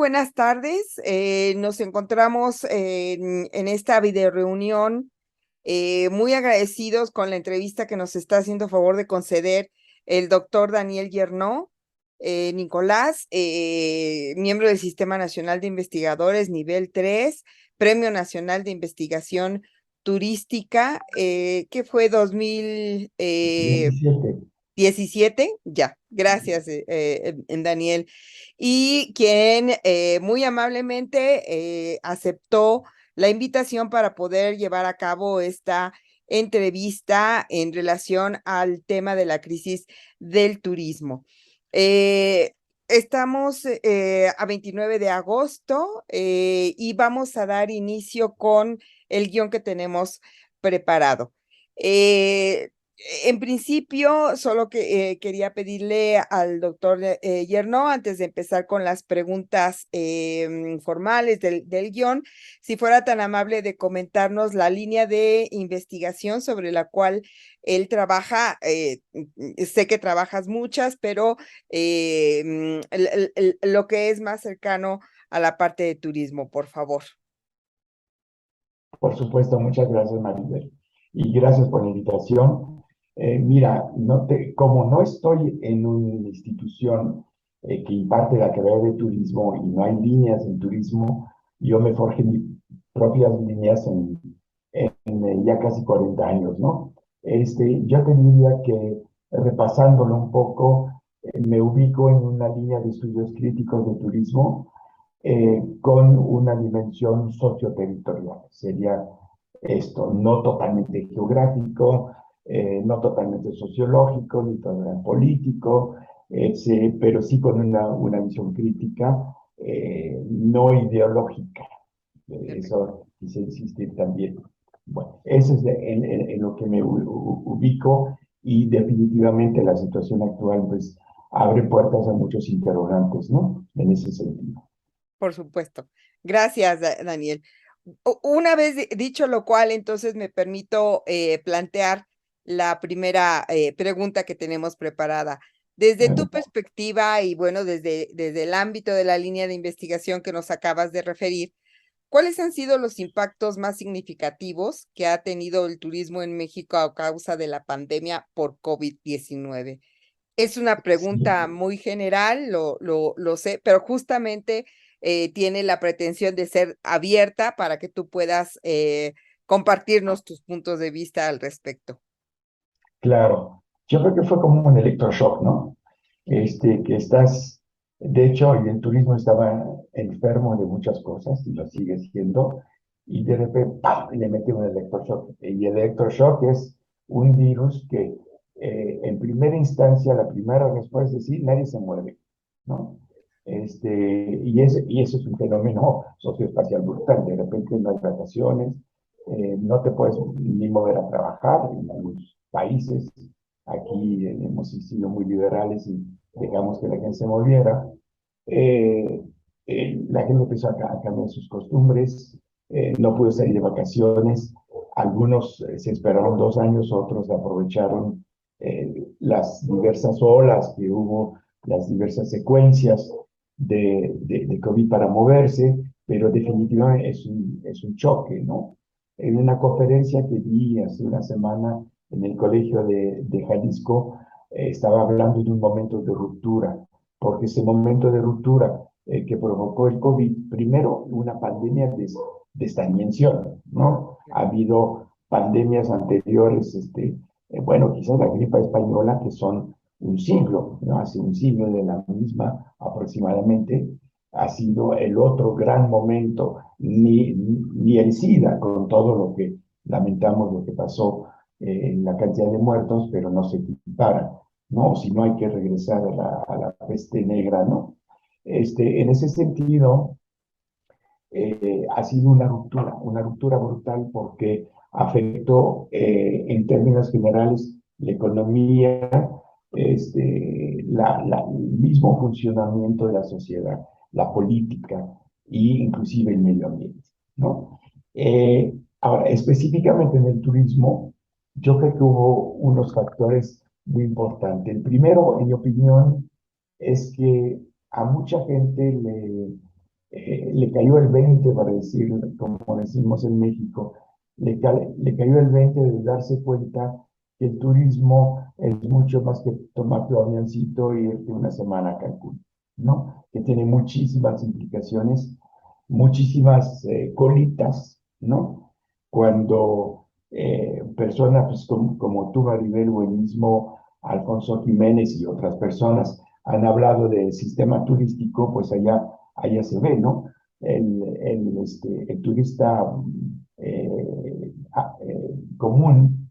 buenas tardes. Nos encontramos en esta videoreunión muy agradecidos con la entrevista que nos está haciendo favor de conceder el doctor Daniel Yernó, Nicolás, miembro del Sistema Nacional de Investigadores, nivel 3, Premio Nacional de Investigación Turística, que fue 17. 17, ya, gracias, Daniel. Y quien muy amablemente aceptó la invitación para poder llevar a cabo esta entrevista en relación al tema de la crisis del turismo. Eh, Estamos a 29 de agosto y vamos a dar inicio con el guión que tenemos preparado. Eh, en principio, solo que quería pedirle al doctor Yernó, antes de empezar con las preguntas formales del guión, si fuera tan amable de comentarnos la línea de investigación sobre la cual él trabaja. Sé que trabajas muchas, pero lo que es más cercano a la parte de turismo, por favor. Por supuesto, muchas gracias, Maribel. Y gracias por la invitación. Mira, como no estoy en una institución que imparte la carrera de turismo y no hay líneas en turismo, yo me forjé mis propias líneas en ya casi 40 años, ¿no? Yo te diría que, repasándolo un poco, me ubico en una línea de estudios críticos de turismo con una dimensión socioterritorial. Sería esto, no totalmente geográfico, no totalmente sociológico, ni totalmente político, pero sí con una visión crítica, no ideológica. Perfecto. Eso quise insistir también. Bueno, eso es en lo que me ubico, y definitivamente la situación actual pues abre puertas a muchos interrogantes, ¿no? En ese sentido. Por supuesto. Gracias, Daniel. Una vez dicho lo cual, entonces me permito plantear la primera pregunta que tenemos preparada. Desde tu perspectiva y bueno, desde el ámbito de la línea de investigación que nos acabas de referir, ¿cuáles han sido los impactos más significativos que ha tenido el turismo en México a causa de la pandemia por COVID-19? Es una pregunta Sí, muy general, lo sé, pero justamente tiene la pretensión de ser abierta para que tú puedas compartirnos tus puntos de vista al respecto. claro. Yo creo que fue como un electroshock, ¿no? Que estás, de hecho, y el turismo estaba enfermo de muchas cosas y lo sigue siendo, y de repente, ¡pam!, le mete un electroshock. Y el electroshock es un virus que, en primera instancia, la primera respuesta es sí, nadie se mueve, ¿no? Y eso es un fenómeno socioespacial brutal. De repente no hay vacaciones, no te puedes ni mover a trabajar en algunos países. Aquí hemos sido muy liberales y dejamos que la gente se moviera. Eh, la gente empezó a cambiar sus costumbres, no pudo salir de vacaciones. Algunos se esperaron 2 años, otros aprovecharon las diversas olas que hubo, las diversas secuencias de COVID para moverse, pero definitivamente es un choque, ¿no? En una conferencia que di hace una semana en el Colegio de Jalisco, estaba hablando de un momento de ruptura, porque ese momento de ruptura que provocó el COVID, primero una pandemia de esta dimensión, ¿no? Ha habido pandemias anteriores, bueno, quizás la gripe española, que son un siglo, ¿no? Hace un siglo de la misma aproximadamente, ha sido el otro gran momento, ni el SIDA, con todo lo que lamentamos, lo que pasó en la cantidad de muertos, pero no se equipara, ¿no? Si no hay que regresar a la peste negra, ¿no? En ese sentido, ha sido una ruptura brutal porque afectó en términos generales la economía, el mismo funcionamiento de la sociedad, la política e inclusive el medio ambiente, ¿no? Ahora, específicamente en el turismo, yo creo que hubo unos factores muy importantes. El primero, en mi opinión, es que a mucha gente le cayó el 20, para decir, como decimos en México, le cayó el 20 de darse cuenta que el turismo es mucho más que tomar tu avioncito y irte una semana a Cancún, ¿no? Que tiene muchísimas implicaciones, muchísimas colitas, ¿no? Cuando personas pues, como tú, Maribel, o el mismo Alfonso Jiménez y otras personas han hablado del sistema turístico, pues allá se ve, ¿no? El turista común,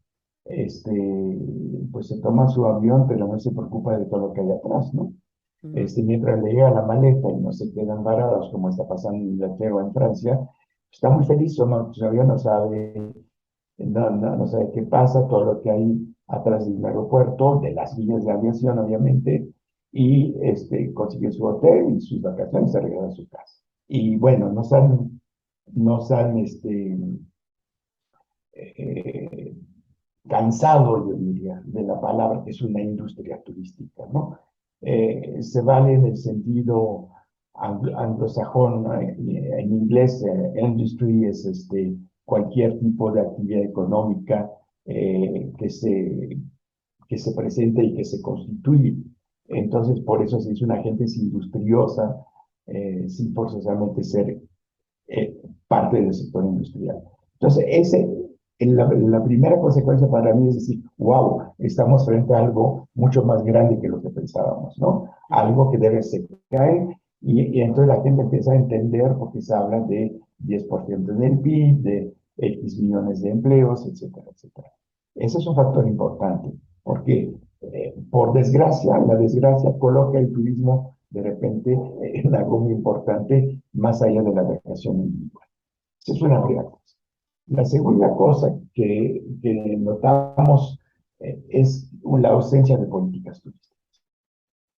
pues se toma su avión, pero no se preocupa de todo lo que hay atrás, ¿no? Ujú, Mientras le llega la maleta y no se quedan varados, como está pasando en Inglaterra o en Francia, está muy feliz, su avión no sabe qué pasa, todo lo que hay atrás del aeropuerto, de las líneas de aviación, obviamente, y consigue su hotel y sus vacaciones, se regresa a su casa. Y bueno, nos han eh, cansado, yo diría, de la palabra que es una industria turística, ¿no? Se vale en el sentido anglosajón, ¿no? En inglés, industry es cualquier tipo de actividad económica que se presente y que se constituye. Entonces, por eso se dice una gente es industriosa, sin forzosamente ser parte del sector industrial. Entonces, la primera consecuencia para mí es decir, wow, estamos frente a algo mucho más grande que lo que pensábamos, ¿no? ujú, Algo que debe ser caer y entonces la gente empieza a entender porque se habla de 10% del PIB, de X millones de empleos, etcétera, etcétera. Ese es un factor importante porque, por desgracia, la desgracia coloca el turismo de repente en algo muy importante más allá de la vacación individual. Esa es una primera cosa. La segunda cosa que notamos es la ausencia de políticas turísticas.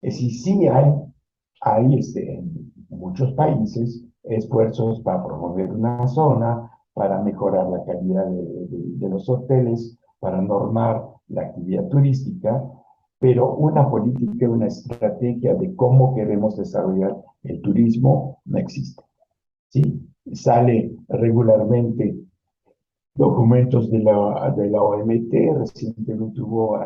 Es decir, sí hay en muchos países esfuerzos para promover una zona, para mejorar la calidad de los hoteles, para normar la actividad turística, pero una política, una estrategia de cómo queremos desarrollar el turismo no existe. ¿Sí? Sale regularmente documentos de la OMT, recientemente hubo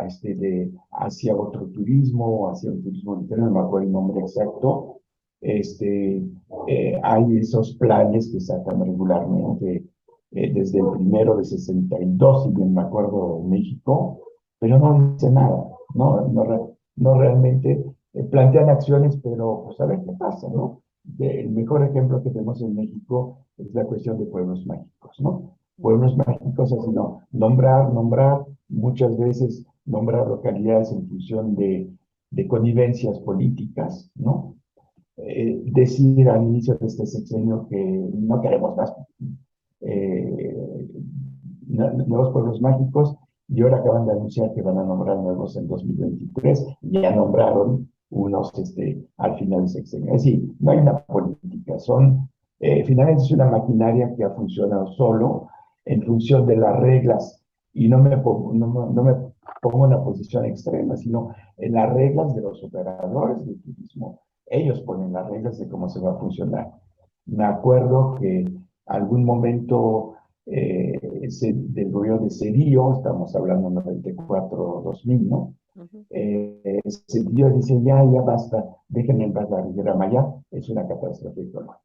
hacia otro turismo, hacia un turismo interno, no me acuerdo el nombre exacto. Hay esos planes que sacan regularmente desde el primero de 62, si bien me acuerdo, en México, pero no dice nada, no realmente plantean acciones, pero pues a ver qué pasa, ¿no? El mejor ejemplo que tenemos en México es la cuestión de pueblos mágicos, ¿no? Pueblos mágicos, así no, nombrar, muchas veces nombrar localidades en función de connivencias políticas, ¿no? Decir al inicio de este sexenio que no queremos más eh, nuevos pueblos mágicos y ahora acaban de anunciar que van a nombrar nuevos en 2023 y ya nombraron unos al final del sexenio. Es decir, no hay una política, finalmente es una maquinaria que ha funcionado solo en función de las reglas y no me pongo en una posición extrema, sino en las reglas de los operadores del turismo. Ellos ponen las reglas de cómo se va a funcionar. Me acuerdo que algún momento del gobierno de Cedillo, estamos hablando 94-2000, ¿no? ujú. Cedillo dice, ya basta, déjenme en paz la Riviera Maya, es una catástrofe económica.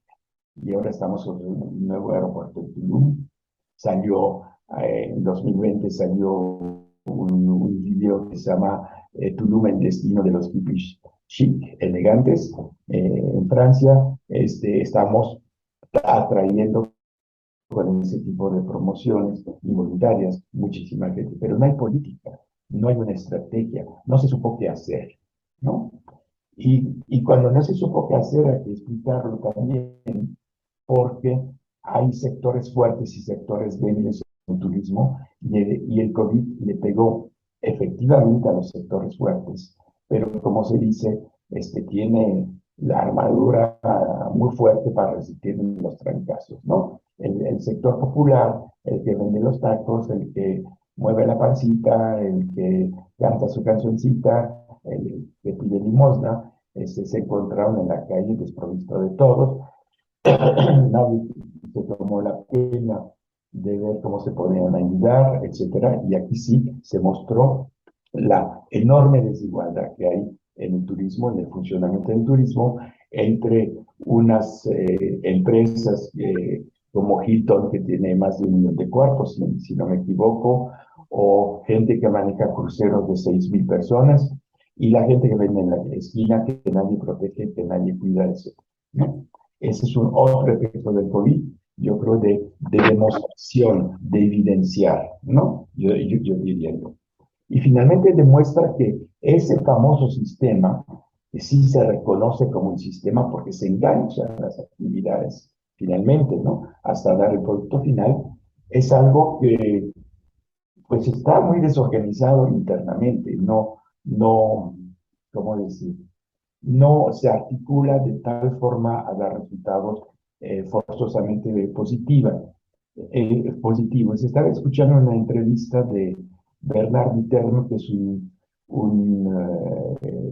Y ahora estamos sobre un nuevo aeropuerto en Tulum. Salió, en 2020 salió un video que se llama Tulum, el destino de los hippies chic, elegantes. En Francia estamos atrayendo con ese tipo de promociones involuntarias muchísima gente, pero no hay política, no hay una estrategia, no se supo qué hacer, ¿no? Y cuando no se supo qué hacer, hay que explicarlo también, porque hay sectores fuertes y sectores débiles en el turismo, y el COVID le pegó efectivamente a los sectores fuertes, pero como se dice, tiene la armadura muy fuerte para resistir los trancazos, ¿no? El sector popular, el que vende los tacos, el que mueve la pancita, el que canta su cancioncita, el que pide limosna, se encontraron en la calle desprovisto de todos, Nadie se tomó la pena de ver cómo se podían ayudar, etcétera. Y aquí sí se mostró la enorme desigualdad que hay en el turismo, en el funcionamiento del turismo, entre unas empresas como Hilton, que tiene más de 1 millón de cuartos, si no me equivoco, o gente que maneja cruceros de 6.000 personas, y la gente que vende en la esquina, que nadie protege, que nadie cuida, etcétera, ¿no? Ese es un otro efecto del COVID, yo creo, de demostración, de evidenciar, ¿no? Yo diría yo. Y finalmente demuestra que ese famoso sistema, que sí se reconoce como un sistema porque se engancha a las actividades finalmente, ¿no? Hasta dar el producto final, es algo que pues está muy desorganizado internamente, no, ¿cómo decir? No se articula de tal forma a dar resultados forzosamente positivos. Estaba escuchando una entrevista de Bernard Viterme, que es un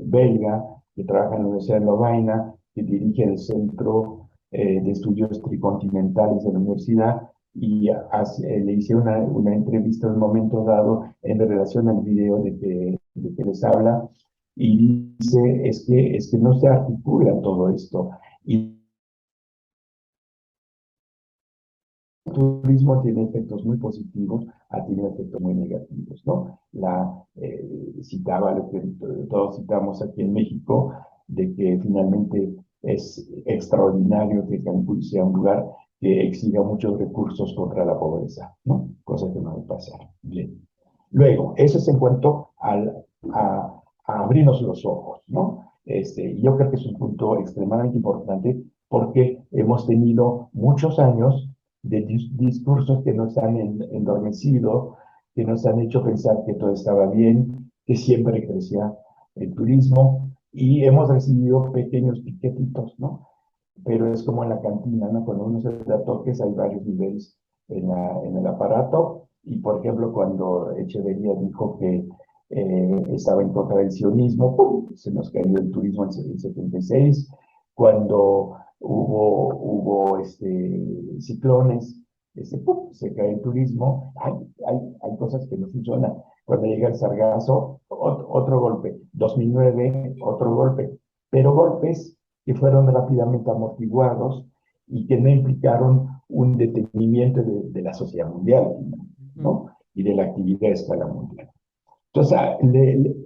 belga que trabaja en la Universidad de Lovaina, que dirige el Centro de Estudios Tricontinentales de la universidad, y le hice una entrevista en un momento dado en relación al video de que les habla, y dice, es que no se articula todo esto. Y el turismo tiene efectos muy positivos, ha tenido efectos muy negativos, ¿no? Citaba lo que todos citamos aquí en México, de que finalmente es extraordinario que Cancún sea un lugar que exhiba muchos recursos contra la pobreza, ¿no? Cosa que no debe pasar. Bien. Luego, eso es en cuanto a abrirnos los ojos, ¿no? Yo creo que es un punto extremadamente importante porque hemos tenido muchos años de discursos que nos han endormecido, que nos han hecho pensar que todo estaba bien, que siempre crecía el turismo, y hemos recibido pequeños piquetitos, ¿no? Pero es como en la cantina, ¿no? Cuando uno se da toques hay varios niveles en el aparato, y por ejemplo cuando Echeverría dijo que estaba en contra del sionismo, ¡pum!, se nos cayó el turismo en 76. Cuando hubo ciclones, ¡pum!, se cae el turismo. Hay cosas que no funcionan. Cuando llega el sargazo, otro golpe. 2009, otro golpe. Pero golpes que fueron rápidamente amortiguados y que no implicaron un detenimiento de la sociedad mundial, ¿no? Y de la actividad a escala mundial. Entonces,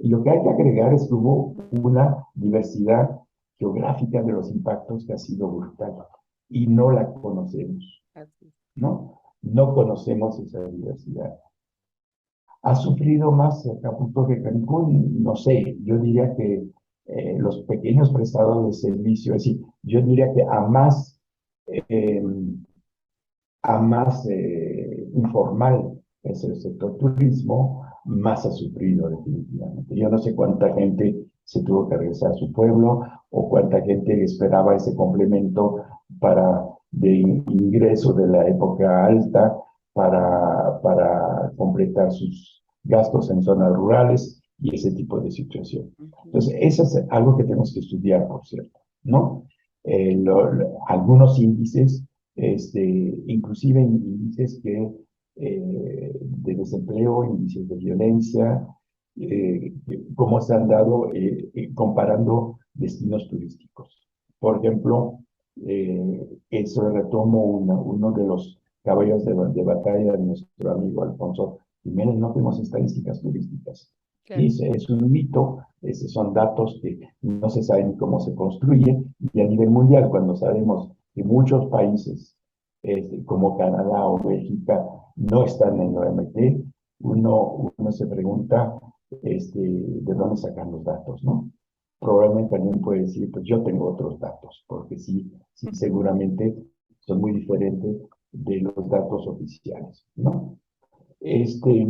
lo que hay que agregar es que hubo una diversidad geográfica de los impactos que ha sido brutal y no la conocemos, ¿no? No conocemos esa diversidad. ¿Ha sufrido más Acapulco que Cancún? No sé, yo diría que los pequeños prestadores de servicio, es decir, yo diría que eh, a más informal es el sector turismo, más ha sufrido definitivamente. Yo no sé cuánta gente se tuvo que regresar a su pueblo o cuánta gente esperaba ese complemento de ingreso de la época alta para completar sus gastos en zonas rurales y ese tipo de situación. Entonces, eso es algo que tenemos que estudiar, por cierto, ¿no? Algunos índices, inclusive índices de desempleo, índices de violencia, cómo se han dado comparando destinos turísticos. Por ejemplo, eso retomo uno de los caballos de batalla de nuestro amigo Alfonso Jiménez. No tenemos estadísticas turísticas. Y ese es un mito, esos son datos que no se saben cómo se construyen, y a nivel mundial, cuando sabemos que muchos países como Canadá o Bélgica no están en la OMT, uno se pregunta de dónde sacan los datos, ¿no? Probablemente alguien puede decir, pues yo tengo otros datos, porque sí, sí, seguramente son muy diferentes de los datos oficiales, ¿no? Este,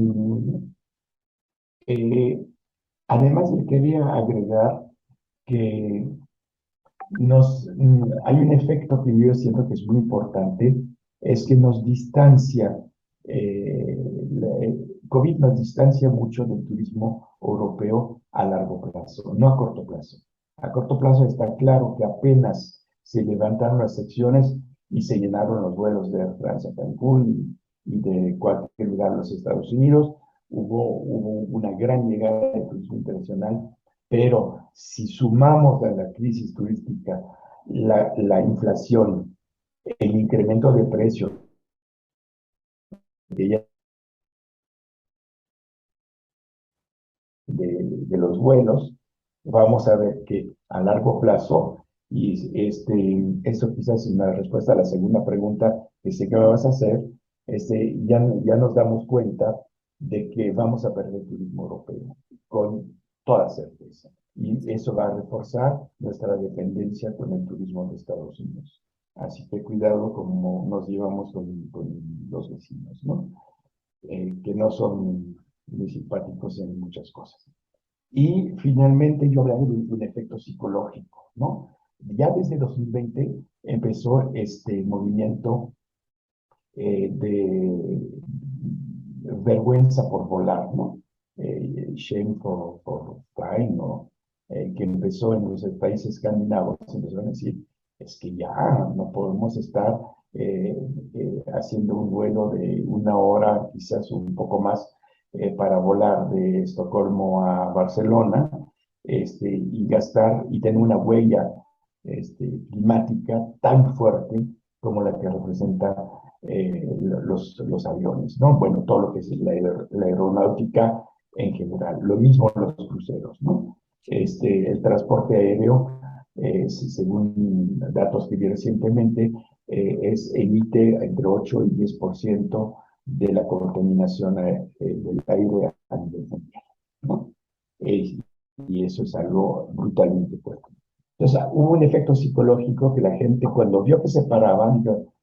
eh, Además, le quería agregar que hay un efecto que yo siento que es muy importante, es que nos distancia, el COVID nos distancia mucho del turismo europeo a largo plazo, no a corto plazo. A corto plazo está claro que apenas se levantaron las secciones y se llenaron los vuelos de Air France a Cancún y de cualquier lugar de los Estados Unidos. Hubo una gran llegada de turismo internacional, pero si sumamos a la crisis turística la inflación, el incremento de precios de, de los vuelos, vamos a ver que a largo plazo, y eso quizás es una respuesta a la segunda pregunta que sé que me vas a hacer, ya nos damos cuenta de que vamos a perder turismo europeo, con toda certeza. Y eso va a reforzar nuestra dependencia con el turismo de Estados Unidos. Así que cuidado como nos llevamos con los vecinos, ¿no? Que no son muy simpáticos en muchas cosas. Y finalmente yo hablaba de un efecto psicológico, ¿no? Ya desde 2020 empezó este movimiento de vergüenza por volar, ¿no? Shame for flying, ¿no? Que empezó en los países escandinavos, empezaron a decir, es que ya no podemos estar haciendo un vuelo de 1 hora, quizás un poco más, para volar de Estocolmo a Barcelona, y gastar y tener una huella climática tan fuerte como la que representa los aviones, ¿no? Bueno, todo lo que es la aeronáutica en general. Lo mismo los cruceros, ¿no? El transporte aéreo, según datos que vi recientemente, emite entre 8 y 10% de la contaminación del aire a nivel mundial, ¿no? Y eso es algo brutalmente fuerte. Entonces, hubo un efecto psicológico que la gente cuando vio que se paraban, dijo,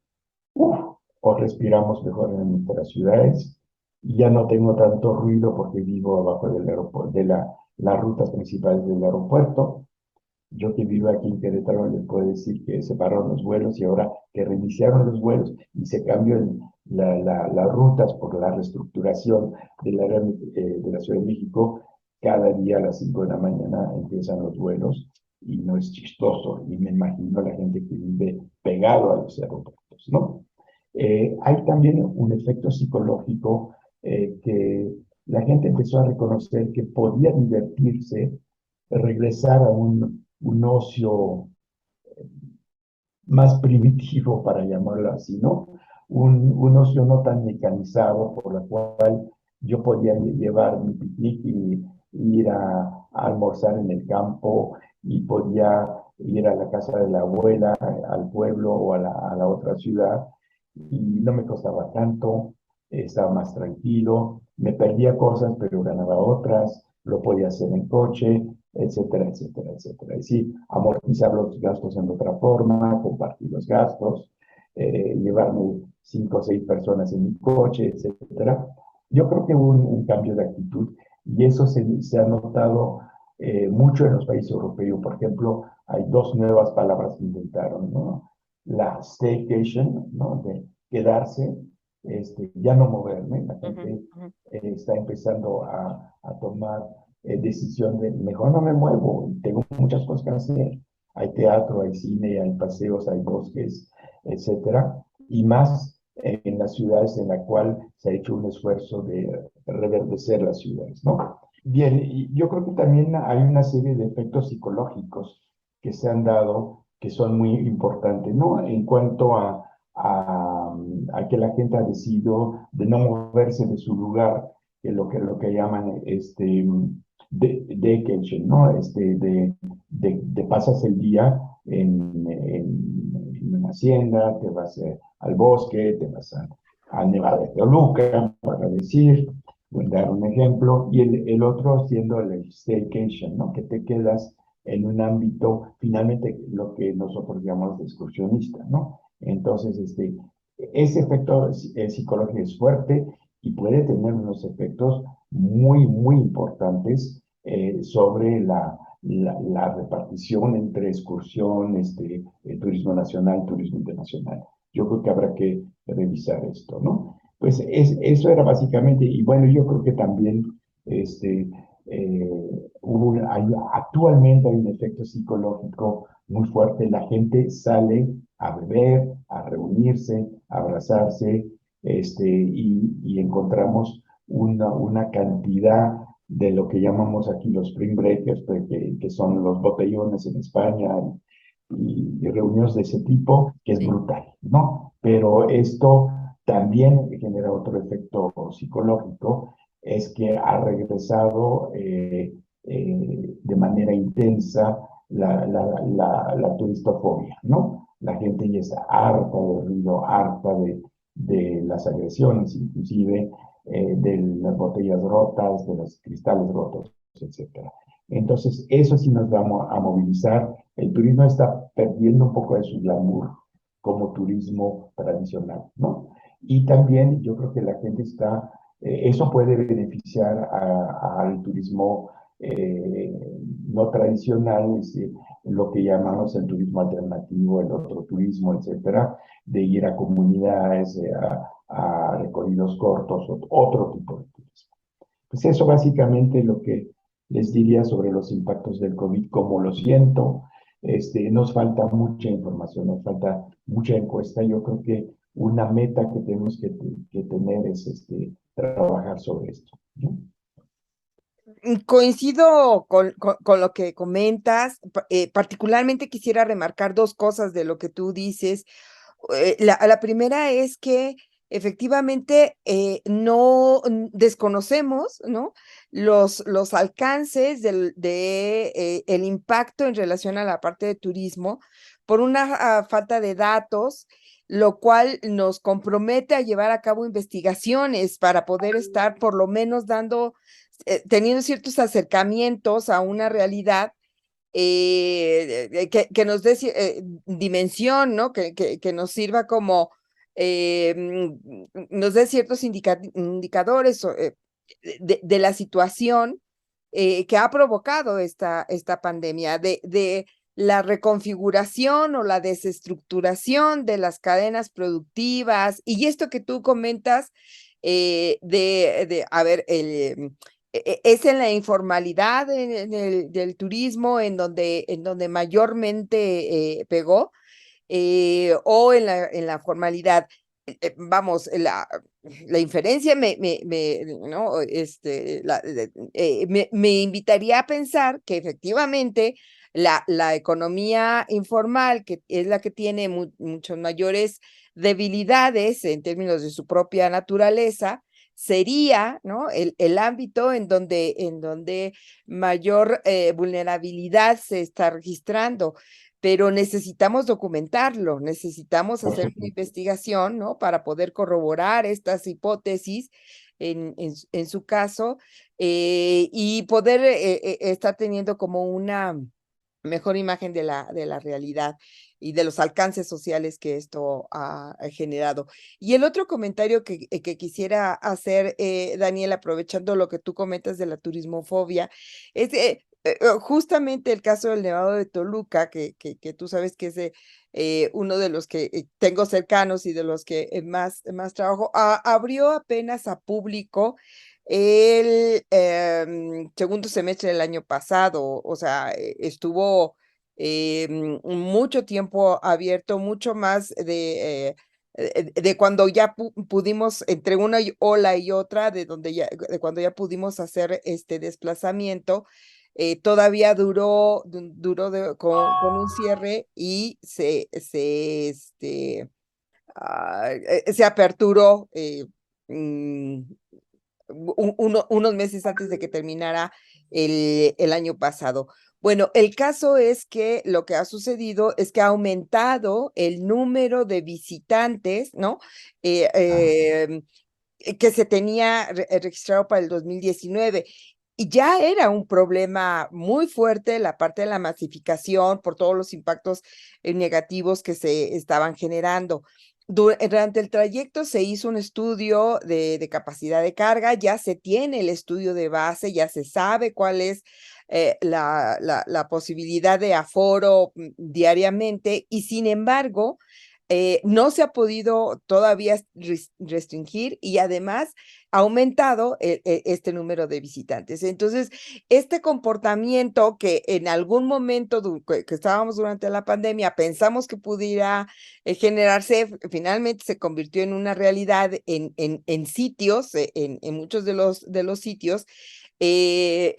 uf, o respiramos mejor en nuestras ciudades, y ya no tengo tanto ruido porque vivo abajo del aeropuerto, las rutas principales del aeropuerto. Yo que vivo aquí en Querétaro les puedo decir que se pararon los vuelos y ahora que reiniciaron los vuelos y se cambió las rutas por la reestructuración de la Ciudad de México, cada día a las 5 de la mañana empiezan los vuelos y no es chistoso. Y me imagino la gente que vive pegado a los aeropuertos, ¿no? Hay también un efecto psicológico que la gente empezó a reconocer que podía divertirse, regresar a un ocio más primitivo, para llamarlo así, ¿no? Un ocio no tan mecanizado, por la cual yo podía llevar mi picnic y ir a almorzar en el campo, y podía ir a la casa de la abuela, al pueblo o a la otra ciudad, y no me costaba tanto, estaba más tranquilo, me perdía cosas, pero ganaba otras, lo podía hacer en coche, etcétera, etcétera, etcétera. Es decir, amortizar los gastos en otra forma, compartir los gastos, llevarme 5 o 6 personas en mi coche, etcétera. Yo creo que hubo un cambio de actitud y eso se ha notado mucho en los países europeos. Por ejemplo, hay dos nuevas palabras que inventaron, ¿no? La staycation, ¿no? De quedarse, ya no moverme. La gente está empezando a tomar decisión de mejor no me muevo, tengo muchas cosas que hacer. Hay teatro, hay cine, hay paseos, hay bosques, etcétera, y más en las ciudades en la cual se ha hecho un esfuerzo de reverdecer las ciudades, ¿no? Bien, y yo creo que también hay una serie de efectos psicológicos que se han dado que son muy importantes, ¿no? En cuanto a que la gente ha decidido de no moverse de su lugar, que lo que llaman vacation, ¿no? De pasas el día en una hacienda, te vas al bosque, te vas a Nevada de Toluca, para decir, voy a dar un ejemplo, y el otro siendo el staycation, ¿no? Que te quedas en un ámbito, finalmente, lo que nosotros llamamos de excursionista, ¿no? Entonces, ese efecto psicológico es fuerte y puede tener unos efectos muy, muy importantes sobre la repartición entre excursión, turismo nacional, turismo internacional. Yo creo que habrá que revisar esto, ¿no? Pues eso era básicamente, y bueno, yo creo que también Actualmente hay un efecto psicológico muy fuerte. La gente sale a beber, a reunirse, a abrazarse, y encontramos una cantidad de lo que llamamos aquí los spring breakers, pues, que son los botellones en España y reuniones de ese tipo, que es Sí. brutal, ¿no? Pero esto también genera otro efecto psicológico, es que ha regresado de manera intensa la turistofobia, ¿no? La gente ya está harta del ruido, harta de las agresiones, inclusive de las botellas rotas, de los cristales rotos, etcétera. Entonces, eso sí nos va a movilizar. El turismo está perdiendo un poco de su glamour como turismo tradicional, ¿no? Y también yo creo que la gente está, eso puede beneficiar al turismo eh, no tradicional, es decir, lo que llamamos el turismo alternativo, el otro turismo, etcétera, de ir a comunidades, a recorridos cortos, otro tipo de turismo. Pues eso básicamente lo que les diría sobre los impactos del COVID, como lo siento. Nos falta mucha información, nos falta mucha encuesta. Yo creo que una meta que tenemos que tener es trabajar sobre esto, ¿no? Coincido con lo que comentas, particularmente quisiera remarcar dos cosas de lo que tú dices. La primera es que efectivamente no desconocemos, ¿no? Los alcances el impacto en relación a la parte de turismo por una falta de datos, lo cual nos compromete a llevar a cabo investigaciones para poder estar por lo menos teniendo ciertos acercamientos a una realidad que nos dé dimensión, ¿no? Que nos sirva como, nos dé ciertos indicadores de la situación que ha provocado esta pandemia, de la reconfiguración o la desestructuración de las cadenas productivas. Y esto que tú comentas, a ver, es en la informalidad del turismo en donde mayormente pegó, o en la formalidad. Vamos, la inferencia ¿no? Me invitaría a pensar que efectivamente la economía informal, que es la que tiene muchas mayores debilidades en términos de su propia naturaleza, sería, ¿no? El ámbito en donde mayor vulnerabilidad se está registrando, pero necesitamos documentarlo, necesitamos Por hacer una supuesto. investigación, ¿no? Para poder corroborar estas hipótesis en su caso, y poder estar teniendo como una mejor imagen de la realidad y de los alcances sociales que esto ha generado. Y el otro comentario que quisiera hacer, Daniel, aprovechando lo que tú comentas de la turismofobia, es justamente el caso del Nevado de Toluca, que tú sabes que es uno de los que tengo cercanos y de los que más trabajo, abrió apenas a público el segundo semestre del año pasado. O sea, estuvo mucho tiempo abierto, mucho más de cuando ya pudimos, entre una ola y otra, de cuando ya pudimos hacer este desplazamiento. Todavía duró con un cierre y se aperturó mm, unos meses antes de que terminara el año pasado. Bueno, el caso es que lo que ha sucedido es que ha aumentado el número de visitantes, ¿no? Eh, Ah, eh, que se tenía registrado para el 2019. Y ya era un problema muy fuerte la parte de la masificación por todos los impactos negativos que se estaban generando. Durante el trayecto se hizo un estudio de capacidad de carga, ya se tiene el estudio de base, ya se sabe cuál es la posibilidad de aforo diariamente, y sin embargo, no se ha podido todavía restringir y además ha aumentado este número de visitantes. Entonces, este comportamiento que en algún momento que estábamos durante la pandemia pensamos que pudiera generarse, finalmente se convirtió en una realidad en sitios, en muchos de los sitios que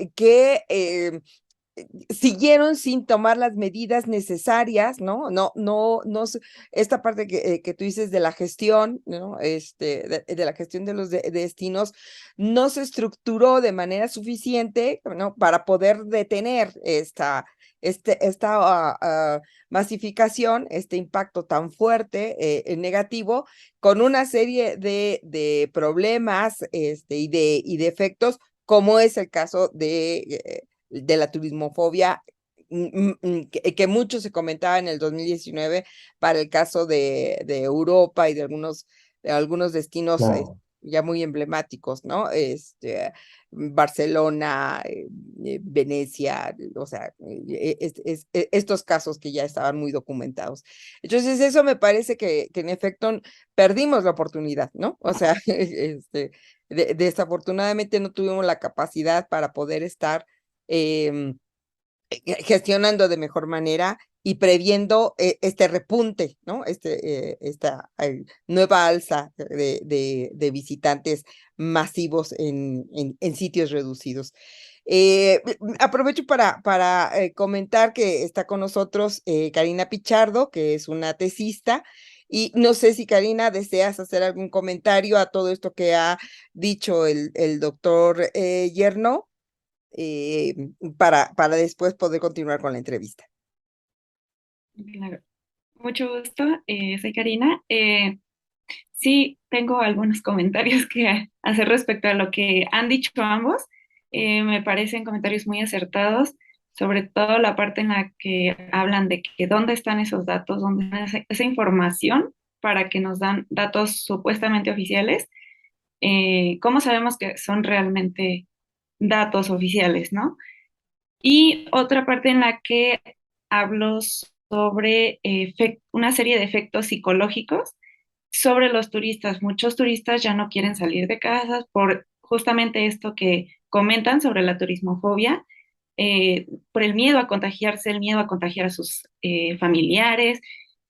siguieron sin tomar las medidas necesarias, ¿no? Esta parte que tú dices de la gestión, ¿no? De la gestión de los destinos, no se estructuró de manera suficiente, ¿no? Para poder detener esta masificación, este impacto tan fuerte, negativo, con una serie de problemas, y de efectos, como es el caso de la turismofobia que mucho se comentaba en el 2019 para el caso de Europa y de algunos destinos Claro, ya muy emblemáticos, ¿no? Barcelona, Venecia, o sea, estos casos que ya estaban muy documentados. Entonces, eso me parece que en efecto perdimos la oportunidad, ¿no? O sea, desafortunadamente no tuvimos la capacidad para poder estar em, gestionando de mejor manera y previendo este repunte, ¿no? Esta nueva alza de visitantes masivos en sitios reducidos. Aprovecho para comentar que está con nosotros Karina Pichardo, que es una tesista, y no sé si Karina deseas hacer algún comentario a todo esto que ha dicho el doctor Yerno eh, para después poder continuar con la entrevista. Claro, mucho gusto, soy Karina. Sí, tengo algunos comentarios que hacer respecto a lo que han dicho ambos. Me parecen comentarios muy acertados, sobre todo la parte en la que hablan de que dónde están esos datos, dónde está esa información para que nos dan datos supuestamente oficiales. ¿Cómo sabemos que son realmente datos oficiales, no? Y otra parte en la que hablo sobre una serie de efectos psicológicos sobre los turistas. Muchos turistas ya no quieren salir de casa por justamente esto que comentan sobre la turismofobia, por el miedo a contagiarse, el miedo a contagiar a sus familiares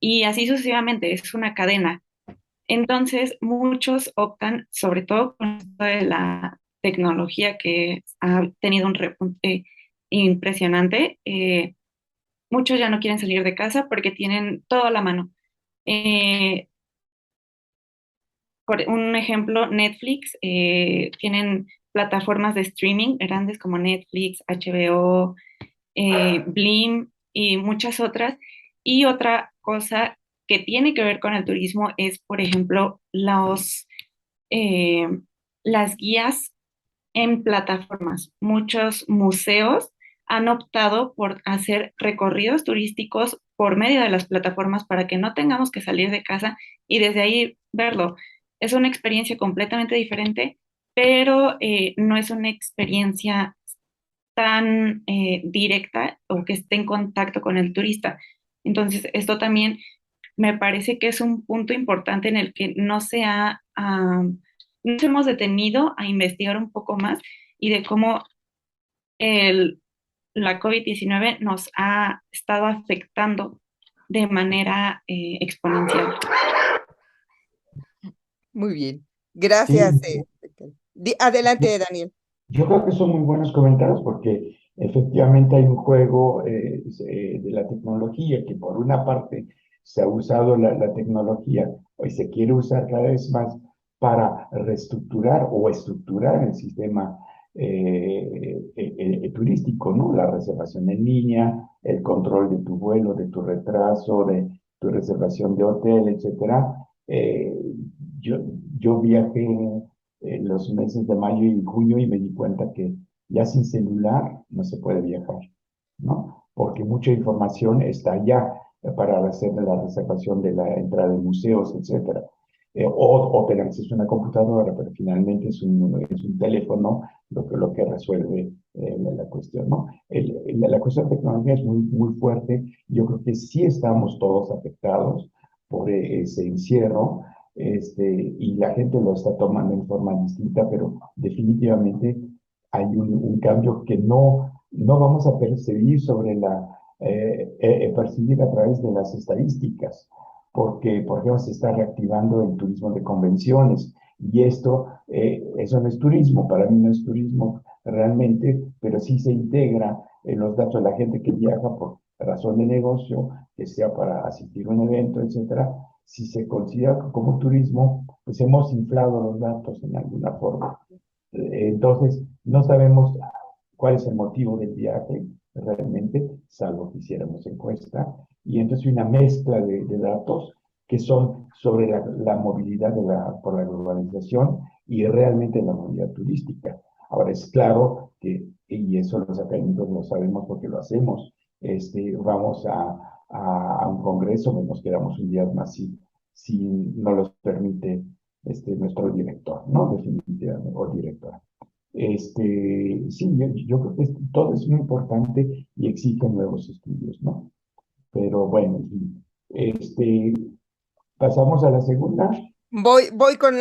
y así sucesivamente. Es una cadena. Entonces, muchos optan, sobre todo con esto de la tecnología que ha tenido un repunte impresionante, muchos ya no quieren salir de casa porque tienen todo a la mano. Eh, por un ejemplo, Netflix, tienen plataformas de streaming grandes como Netflix, HBO, Blim y muchas otras. Y otra cosa que tiene que ver con el turismo es, por ejemplo, eh, las guías en plataformas. Muchos museos han optado por hacer recorridos turísticos por medio de las plataformas para que no tengamos que salir de casa y desde ahí verlo. Es una experiencia completamente diferente, pero no es una experiencia tan directa o que esté en contacto con el turista. Entonces, esto también me parece que es un punto importante en el que nos hemos detenido a investigar un poco más y de cómo el, la COVID-19 nos ha estado afectando de manera exponencial. Muy bien. sí, Gracias. Adelante, yo, Daniel. yo creo que son muy buenos comentarios porque efectivamente hay un juego de la tecnología que por una parte se ha usado la tecnología y se quiere usar cada vez más para reestructurar o estructurar el sistema turístico, ¿no? La reservación en línea, el control de tu vuelo, de tu retraso, de tu reservación de hotel, etcétera. Eh, yo, yo viajé en los meses de mayo y junio y me di cuenta que ya sin celular no se puede viajar, ¿no? Porque mucha información está allá para hacer la reservación de la entrada de museos, etcétera. O tener acceso a una computadora, pero finalmente es un teléfono lo que resuelve la cuestión, ¿no? La cuestión de tecnología es muy, muy fuerte. Yo creo que sí estamos todos afectados por ese encierro, y la gente lo está tomando en forma distinta, pero definitivamente hay un cambio que no vamos a percibir percibir a través de las estadísticas, porque, por ejemplo, se está reactivando el turismo de convenciones, y eso no es turismo, para mí no es turismo realmente, pero sí se integra en los datos de la gente que viaja por razón de negocio, que sea para asistir a un evento, etcétera. Si se considera como turismo, pues hemos inflado los datos en alguna forma. Entonces, no sabemos cuál es el motivo del viaje realmente, salvo que hiciéramos encuesta, y entonces hay una mezcla de datos que son sobre la movilidad por la globalización y realmente la movilidad turística. Ahora, es claro que, y eso los académicos lo sabemos porque lo hacemos, vamos a un congreso, nos quedamos un día más si no los permite nuestro director, ¿no? Definitivamente, o directora. Sí, yo creo que todo es muy importante y exige nuevos estudios, ¿no? Pero bueno, en fin. Pasamos a la segunda. Voy con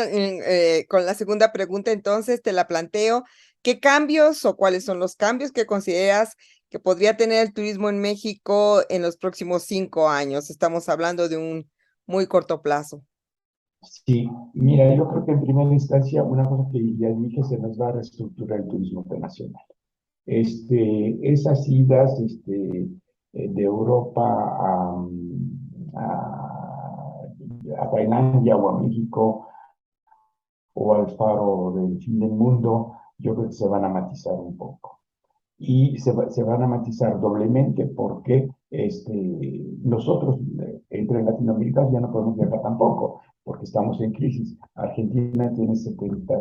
la segunda pregunta, entonces te la planteo. ¿Qué cambios o cuáles son los cambios que consideras que podría tener el turismo en México en los próximos 5 años? Estamos hablando de un muy corto plazo. Sí, mira, yo creo que en primera instancia, una cosa que ya dije, se nos va a reestructurar el turismo internacional. Esas idas de Europa a Tailandia o a México o al faro del fin del mundo, yo creo que se van a matizar un poco. Y se van a matizar doblemente porque nosotros, entre latinoamericanos, ya no podemos viajar tampoco, porque estamos en crisis. Argentina tiene 70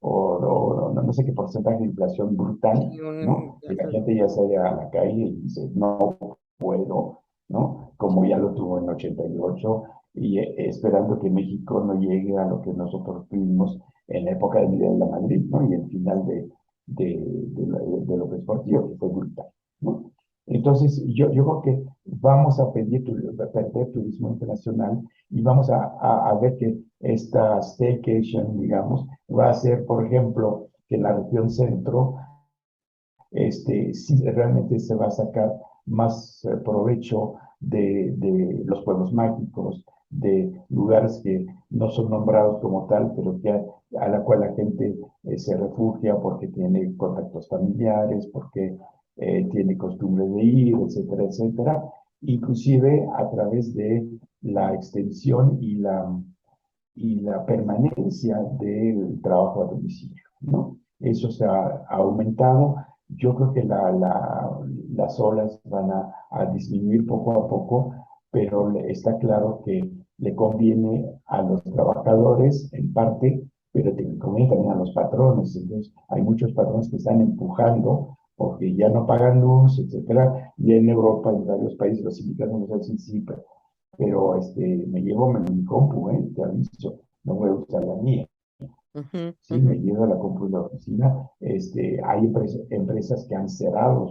no sé qué porcentaje de inflación brutal, Sí, ¿no? Y la gente ya sale a la calle y dice, no puedo, ¿no? Como ya lo tuvo en 88, y esperando que México no llegue a lo que nosotros tuvimos en la época de Miguel de la Madrid, ¿no? Y el final de López Portillo, que fue brutal, ¿no? Entonces, yo creo que vamos a perder turismo internacional y vamos a ver que esta staycation, digamos, va a ser, por ejemplo, que en la región centro sí realmente se va a sacar más provecho de los pueblos mágicos, de lugares que no son nombrados como tal, pero a la cual la gente se refugia porque tiene contactos familiares, porque tiene costumbre de ir, etcétera, etcétera, inclusive a través de la extensión y la permanencia del trabajo a domicilio, ¿no? Eso se ha aumentado. Yo creo que las olas van a disminuir poco a poco, pero está claro que le conviene a los trabajadores en parte, pero le conviene también a los patrones. Entonces, hay muchos patrones que están empujando porque ya no pagan luz, etcétera. Y en Europa, en varios países, los sindicatos nos dicen sí, pero me llevo mi compu, te aviso, no voy a usar la mía. Ujú, Sí, ujú. me llevo la compu de la oficina. Hay empresas que han cerrado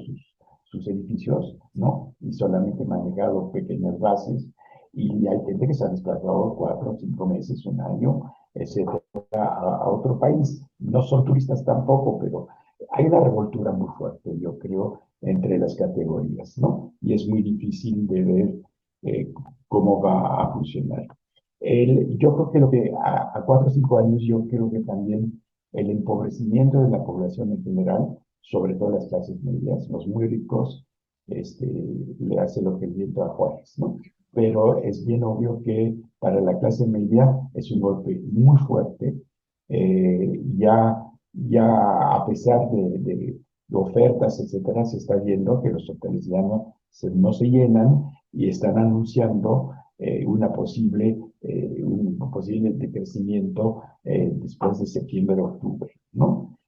sus edificios, ¿no? Y solamente manejado pequeñas bases. Y hay gente que se ha desplazado 4 o 5 meses, un año, etcétera, a otro país. No son turistas tampoco, pero hay una revoltura muy fuerte, yo creo, entre las categorías, ¿no? Y es muy difícil de ver eh, cómo va a funcionar. Yo creo que a 4 o 5 años, yo creo que también el empobrecimiento de la población en general, sobre todo las clases medias, los muy ricos, le hace lo que el viento a Juárez, ¿no? Pero es bien obvio que para la clase media es un golpe muy fuerte. Ya a pesar de ofertas, etcétera, se está viendo que los hoteles ya no se llenan y están anunciando un posible decrecimiento después de septiembre o octubre, ¿no?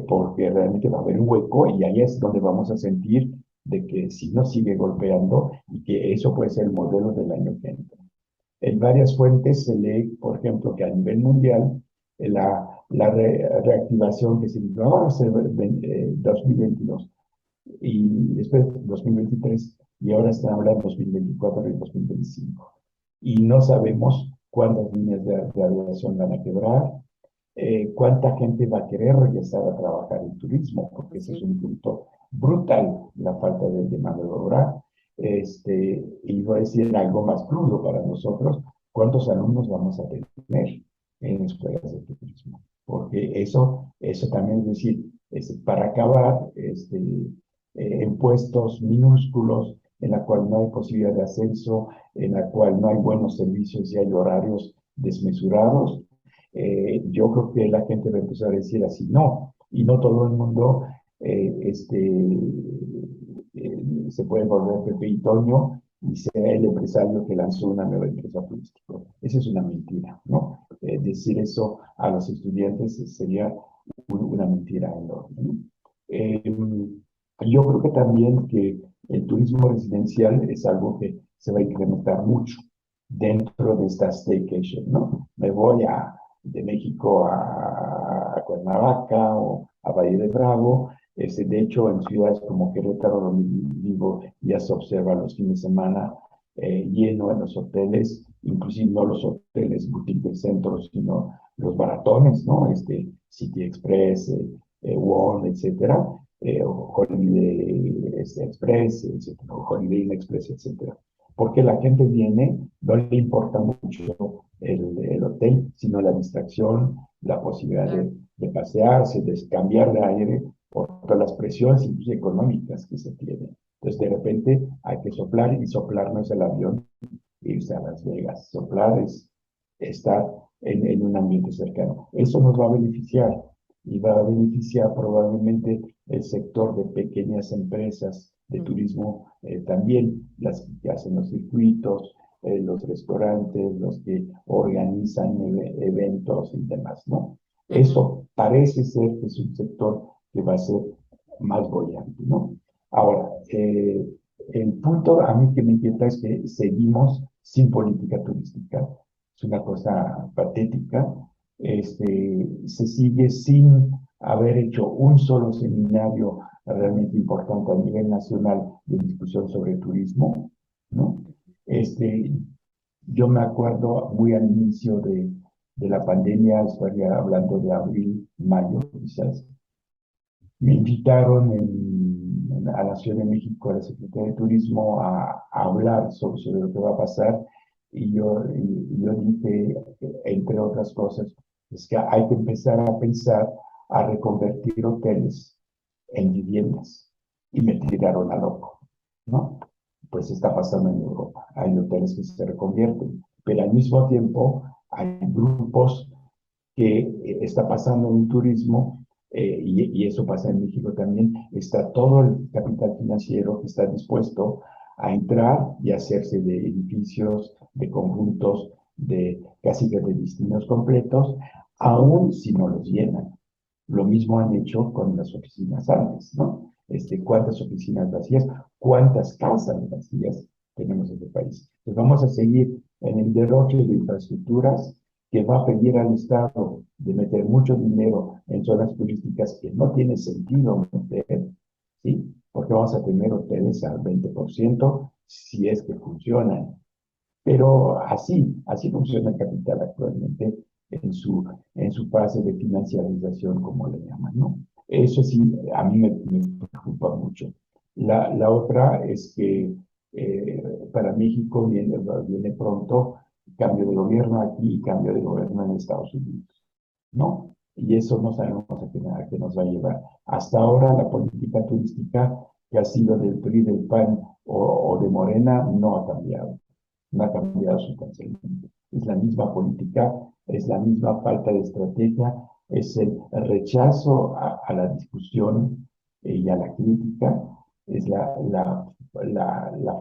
Porque realmente va a haber un hueco y ahí es donde vamos a sentir de que si no sigue golpeando y que eso puede ser el modelo del año que entra. En varias fuentes se lee, por ejemplo, que a nivel mundial la reactivación que se dijo, vamos a hacer 2022 y después 2023 y ahora están hablando 2024 y 2025. y no sabemos cuántas líneas de aviación van a quebrar, cuánta gente va a querer regresar a trabajar en turismo, porque ese es Sí. un punto brutal, la falta de mano de obra. Y voy a decir algo más crudo para nosotros, ¿cuántos alumnos vamos a tener en escuelas de turismo? Porque eso también es decir, para acabar en puestos minúsculos, en la cual no hay posibilidad de ascenso, en la cual no hay buenos servicios y hay horarios desmesurados, yo creo que la gente va a empezar a decir así, no, y no todo el mundo se puede volver Pepe y Toño y sea el empresario que lanzó una nueva empresa turística. Esa es una mentira, ¿no? Decir eso a los estudiantes sería una mentira enorme, ¿no? Eh, yo creo que también que el turismo residencial es algo que se va a incrementar mucho dentro de esta staycation, ¿no? Me voy de México a Cuernavaca o a Valle de Bravo. De hecho, en ciudades como Querétaro, donde vivo, ya se observa los fines de semana lleno en los hoteles, inclusive no los hoteles boutique del centro, sino los baratones, ¿no? City Express, One, etcétera, o Holiday Express, etcétera, o Holiday Inn Express, etcétera. Porque la gente viene, no le importa mucho el hotel, sino la distracción, la posibilidad Claro. de pasearse, de cambiar de aire por todas las presiones, incluso económicas que se tienen. Entonces, de repente hay que soplar y soplar no es el avión, irse a Las Vegas. Soplar es estar en un ambiente cercano. Eso nos va a beneficiar y va a beneficiar probablemente el sector de pequeñas empresas de turismo, también las que hacen los circuitos, los restaurantes, los que organizan eventos y demás, ¿no? Ujú. Eso parece ser que es un sector que va a ser más bollante, ¿no? Ahora, el punto a mí que me inquieta es que seguimos sin política turística. Es una cosa patética. Se sigue sin haber hecho un solo seminario realmente importante a nivel nacional de discusión sobre turismo, ¿no? Este, yo me acuerdo muy al inicio de la pandemia, estaría hablando de abril, mayo, quizás, me invitaron a la Ciudad de México, a la Secretaría de Turismo, a hablar sobre lo que va a pasar. Y yo dije, entre otras cosas, es que hay que empezar a pensar a reconvertir hoteles en viviendas. Y me tiraron a loco, ¿no? Pues está pasando en Europa. Hay hoteles que se reconvierten, pero al mismo tiempo hay grupos que está pasando en el turismo, y eso pasa en México también, está todo el capital financiero que está dispuesto a entrar y hacerse de edificios, de conjuntos, de casi que de destinos completos, aun si no los llenan. Lo mismo han hecho con las oficinas antes, ¿no? ¿Cuántas oficinas vacías? ¿Cuántas casas vacías tenemos en el país? Pues vamos a seguir en el derroche de infraestructuras que va a pedir al Estado de meter mucho dinero en zonas turísticas que no tiene sentido meter, ¿sí? Porque vamos a tener hoteles al 20% si es que funcionan. Pero así funciona el capital actualmente en su fase de financiarización, como le llaman, ¿no? Eso sí, a mí me preocupa mucho. La otra es que para México viene pronto cambio de gobierno aquí y cambio de gobierno en Estados Unidos, ¿no? Y eso no sabemos a qué nos va a llevar. Hasta ahora la política turística que ha sido del PRI, del PAN o de Morena no ha cambiado, no ha cambiado sustancialmente. Es la misma política, es la misma falta de estrategia, es el rechazo a la discusión y a la crítica, es la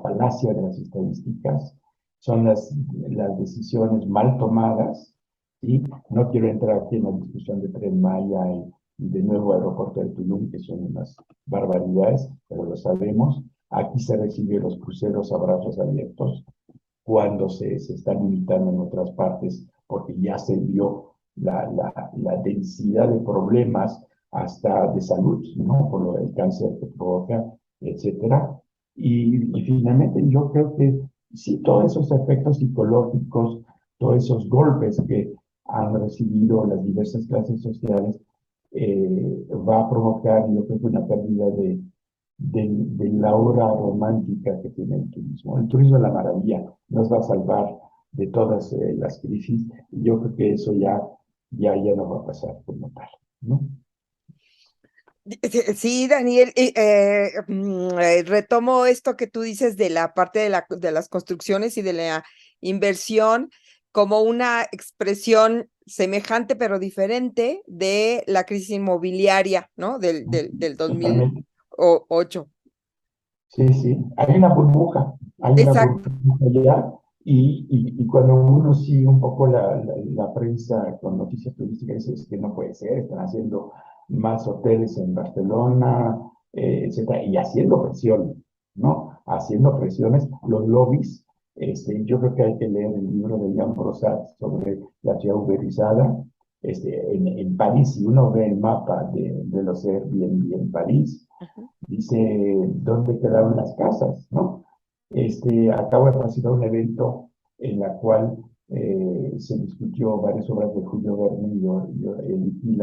falacia de las estadísticas, son las decisiones mal tomadas, ¿sí? No quiero entrar aquí en la discusión de Tren Maya y de nuevo aeropuerto de Tulum, que son unas barbaridades, pero lo sabemos. Aquí se reciben los cruceros a brazos abiertos, cuando se está limitando en otras partes, porque ya se vio la densidad de problemas hasta de salud, ¿no? Por lo del cáncer que provoca, etcétera. Y finalmente yo creo que sí, todos esos efectos psicológicos, todos esos golpes que han recibido las diversas clases sociales, va a provocar, yo creo que una pérdida de la aura romántica que tiene el turismo. El turismo es la maravilla, nos va a salvar de todas las crisis. Yo creo que eso ya no va a pasar como tal, ¿no? Sí, Daniel, retomo esto que tú dices de la parte de las construcciones y de la inversión como una expresión semejante pero diferente de la crisis inmobiliaria, ¿no? Del Totalmente. 2008. Sí, sí, hay una Exacto. burbuja ya, y cuando uno sigue un poco la prensa con noticias turísticas, dice "Es que no puede ser, están haciendo más hoteles en Barcelona, etcétera, y haciendo presión, ¿no? Haciendo presiones, los lobbies, yo creo que hay que leer el libro de Jean Brosat sobre la ciudad uberizada, en París, si uno ve el mapa de los Airbnb en París, Ujú, dice dónde quedaron las casas, ¿no? Acabo de participar en un evento en la cual se discutió varias obras de Julio Verne, y yo elegí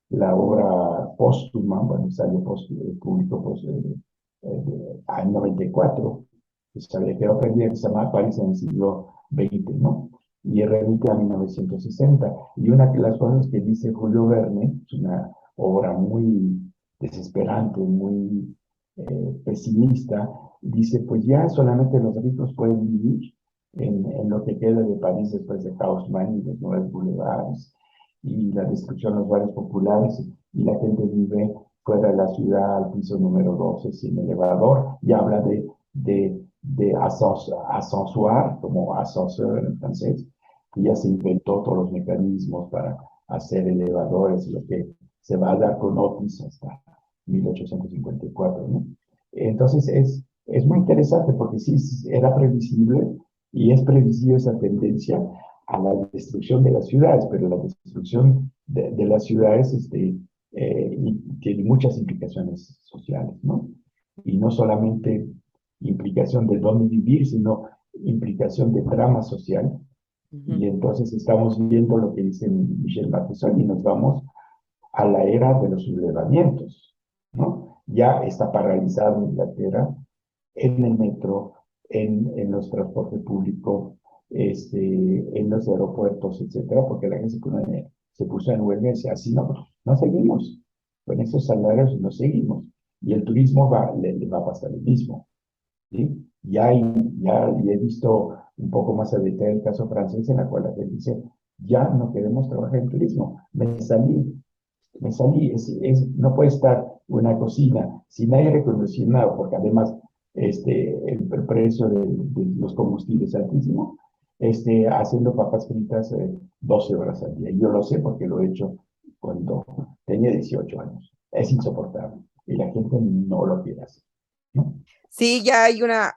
la obra póstuma, bueno, salió público pues, en 94, que se había quedado pendiente, que se llama París en el siglo XX, ¿no? Y remite a 1960. Y una de las cosas que dice Julio Verne, es una obra muy desesperante, muy pesimista, dice, pues ya solamente los ricos pueden vivir en lo que queda de París después de Haussmann y los nuevos boulevards y la destrucción de los barrios populares, y la gente vive fuera de la ciudad al piso número 12 sin elevador, y habla de ascenseur, como ascenseur en francés, que ya se inventó todos los mecanismos para hacer elevadores, lo que se va a dar con Otis hasta 1854, ¿no? Entonces es muy interesante porque sí era previsible, y es previsible esa tendencia a la destrucción de las ciudades, pero la destrucción de las ciudades tiene muchas implicaciones sociales, ¿no? Y no solamente implicación de dónde vivir, sino implicación de trama social. ujú. Y entonces estamos viendo lo que dice Michel Matheson, y nos vamos a la era de los sublevamientos, ¿no? Ya está paralizado Inglaterra en el metro, en los transportes públicos, en los aeropuertos, etcétera, porque la gente se puso en huelga y decía, así no seguimos, con esos salarios no seguimos. Y el turismo le va a pasar lo mismo, ¿sí? Ya he visto un poco más a detalle el caso francés, en la cual la gente dice, ya no queremos trabajar en turismo, no puede estar una cocina sin aire acondicionado, porque además el precio de los combustibles es altísimo, haciendo papas fritas 12 horas al día. Yo lo sé porque lo he hecho cuando tenía 18 años. Es insoportable y la gente no lo quiere hacer, ¿no? Sí, ya hay una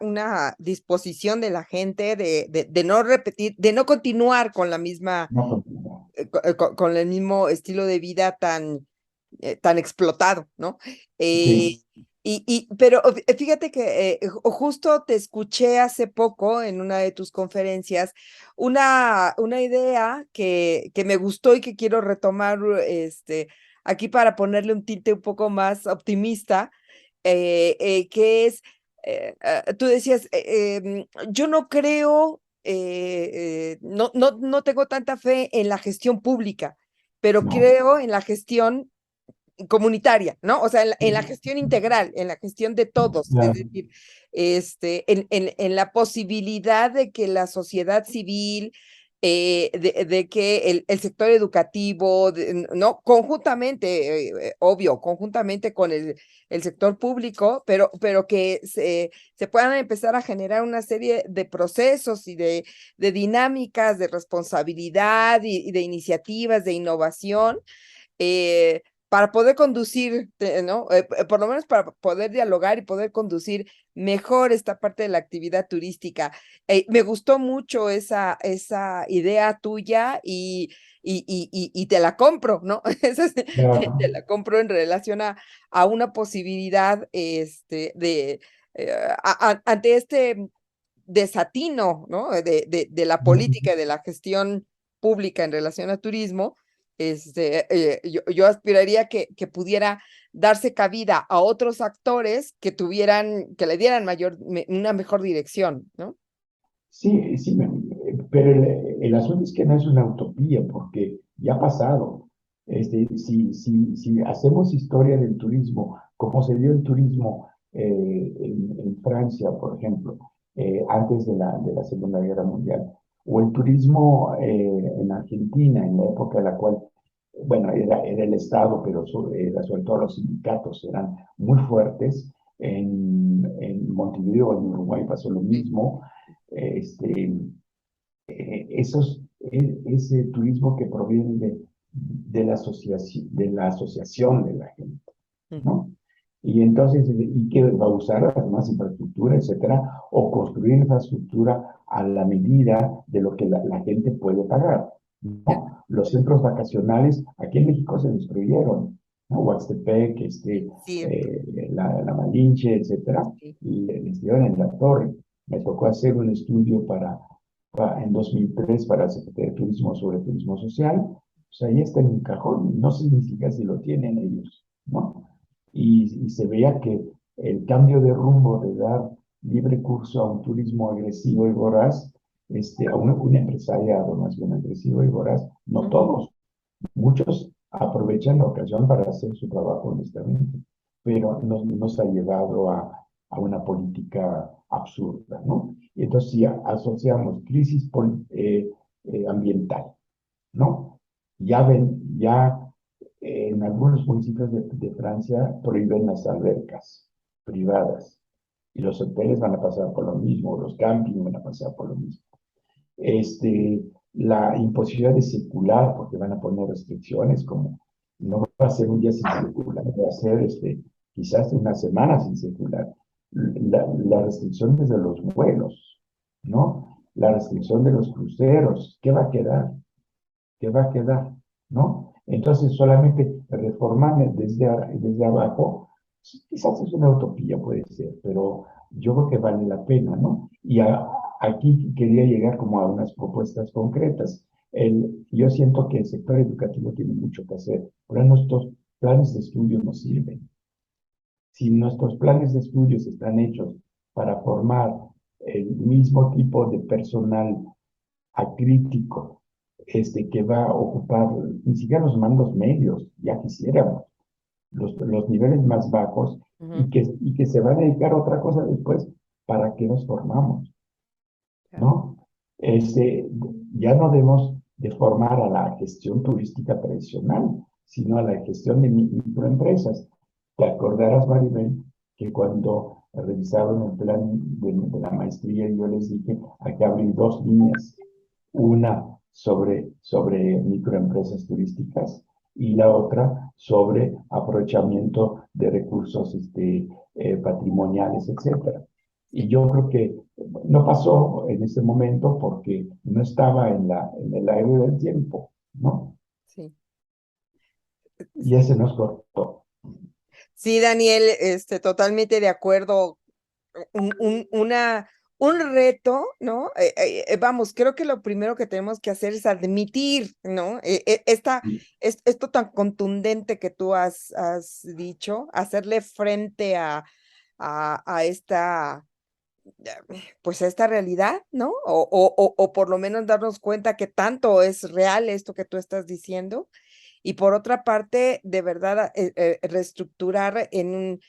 disposición de la gente de no repetir, de no continuar con la misma, No continúa. con el mismo estilo de vida tan explotado, ¿no? Eh, Sí, pero fíjate que justo te escuché hace poco en una de tus conferencias una idea que me gustó y que quiero retomar aquí para ponerle un tinte un poco más optimista, que es, tú decías, yo no creo, no tengo tanta fe en la gestión pública, pero no. creo en la gestión comunitaria, ¿no? O sea, en la gestión integral, en la gestión de todos, es Claro, decir, en la posibilidad de que la sociedad civil, de que el sector educativo, ¿no? Conjuntamente, obvio, conjuntamente con el sector público, pero que se puedan empezar a generar una serie de procesos y de dinámicas de responsabilidad y de iniciativas de innovación, para poder conducir, ¿no? Por lo menos para poder dialogar y poder conducir mejor esta parte de la actividad turística. Me gustó mucho esa idea tuya y te la compro, ¿no? Te claro. la compro en relación a una posibilidad ante este desatino, ¿no? De la política y de la gestión pública en relación a turismo, yo aspiraría que pudiera darse cabida a otros actores que que le dieran una mejor dirección, ¿no? Sí, sí, pero el asunto es que no es una utopía, porque ya ha pasado. Si hacemos historia del turismo, como se dio el turismo en Francia, por ejemplo, antes de la Segunda Guerra Mundial, o el turismo en Argentina, en la época en la cual, bueno, era el Estado, pero sobre todo los sindicatos eran muy fuertes. En Montevideo, en Uruguay, pasó lo Sí. mismo. Este, ese turismo que proviene de la asociación de la gente, Ujú. ¿no? Y entonces, ¿y qué va a usar? Más infraestructura, etcétera, o construir infraestructura a la medida de lo que la gente puede pagar, Ya. ¿no? Los centros vacacionales aquí en México se destruyeron, ¿no? Huastepec, Cierto. la Malinche, etcétera, Sí. y les dieron en la torre. Me tocó hacer un estudio en 2003 para la Secretaría de Turismo sobre turismo social. Pues ahí está en un cajón, no sé ni siquiera si lo tienen ellos, ¿no? Y se veía que el cambio de rumbo de dar libre curso a un turismo agresivo y voraz, a un empresariado más bien agresivo y voraz, no Ujú. todos, muchos aprovechan la ocasión para hacer su trabajo honestamente, pero nos ha llevado a una política absurda, ¿no? Y entonces si asociamos crisis ambiental, ¿no? Ya en algunos municipios de Francia prohíben las albercas privadas y los hoteles van a pasar por lo mismo, los campings van a pasar por lo mismo. este, la imposibilidad de circular, porque van a poner restricciones, como no va a ser un día sin circular, va a ser quizás una semana sin circular. La restricción desde los vuelos, ¿no? La restricción de los cruceros, ¿qué va a quedar? ¿Qué va a quedar? ¿No? Entonces, solamente reformar desde abajo, quizás es una utopía, puede ser, pero yo creo que vale la pena, ¿no? Aquí quería llegar como a unas propuestas concretas. Yo siento que el sector educativo tiene mucho que hacer, pero nuestros planes de estudio no sirven. Si nuestros planes de estudios están hechos para formar el mismo tipo de personal acrítico, que va a ocupar ni siquiera los mandos medios, ya quisiéramos, los niveles más bajos, Ujú. y que se va a dedicar a otra cosa después, ¿para qué nos formamos? Claro. ¿No? Ya no debemos de formar a la gestión turística tradicional, sino a la gestión de microempresas. Te acordarás, Maribel, que cuando revisaron el plan de la maestría, yo les dije, aquí abrí dos líneas, una sobre microempresas turísticas y la otra sobre aprovechamiento de recursos patrimoniales, etcétera. Y Sí, yo creo que no pasó en ese momento porque no estaba en el aire del tiempo, ¿no? sí. Y ese nos cortó. Sí, Daniel, totalmente de acuerdo. Un reto, ¿no? Vamos, creo que lo primero que tenemos que hacer es admitir, ¿no? Esto tan contundente que tú has dicho, hacerle frente a esta, pues a esta realidad, ¿no? O por lo menos darnos cuenta que tanto es real esto que tú estás diciendo. Y por otra parte, de verdad, reestructurar en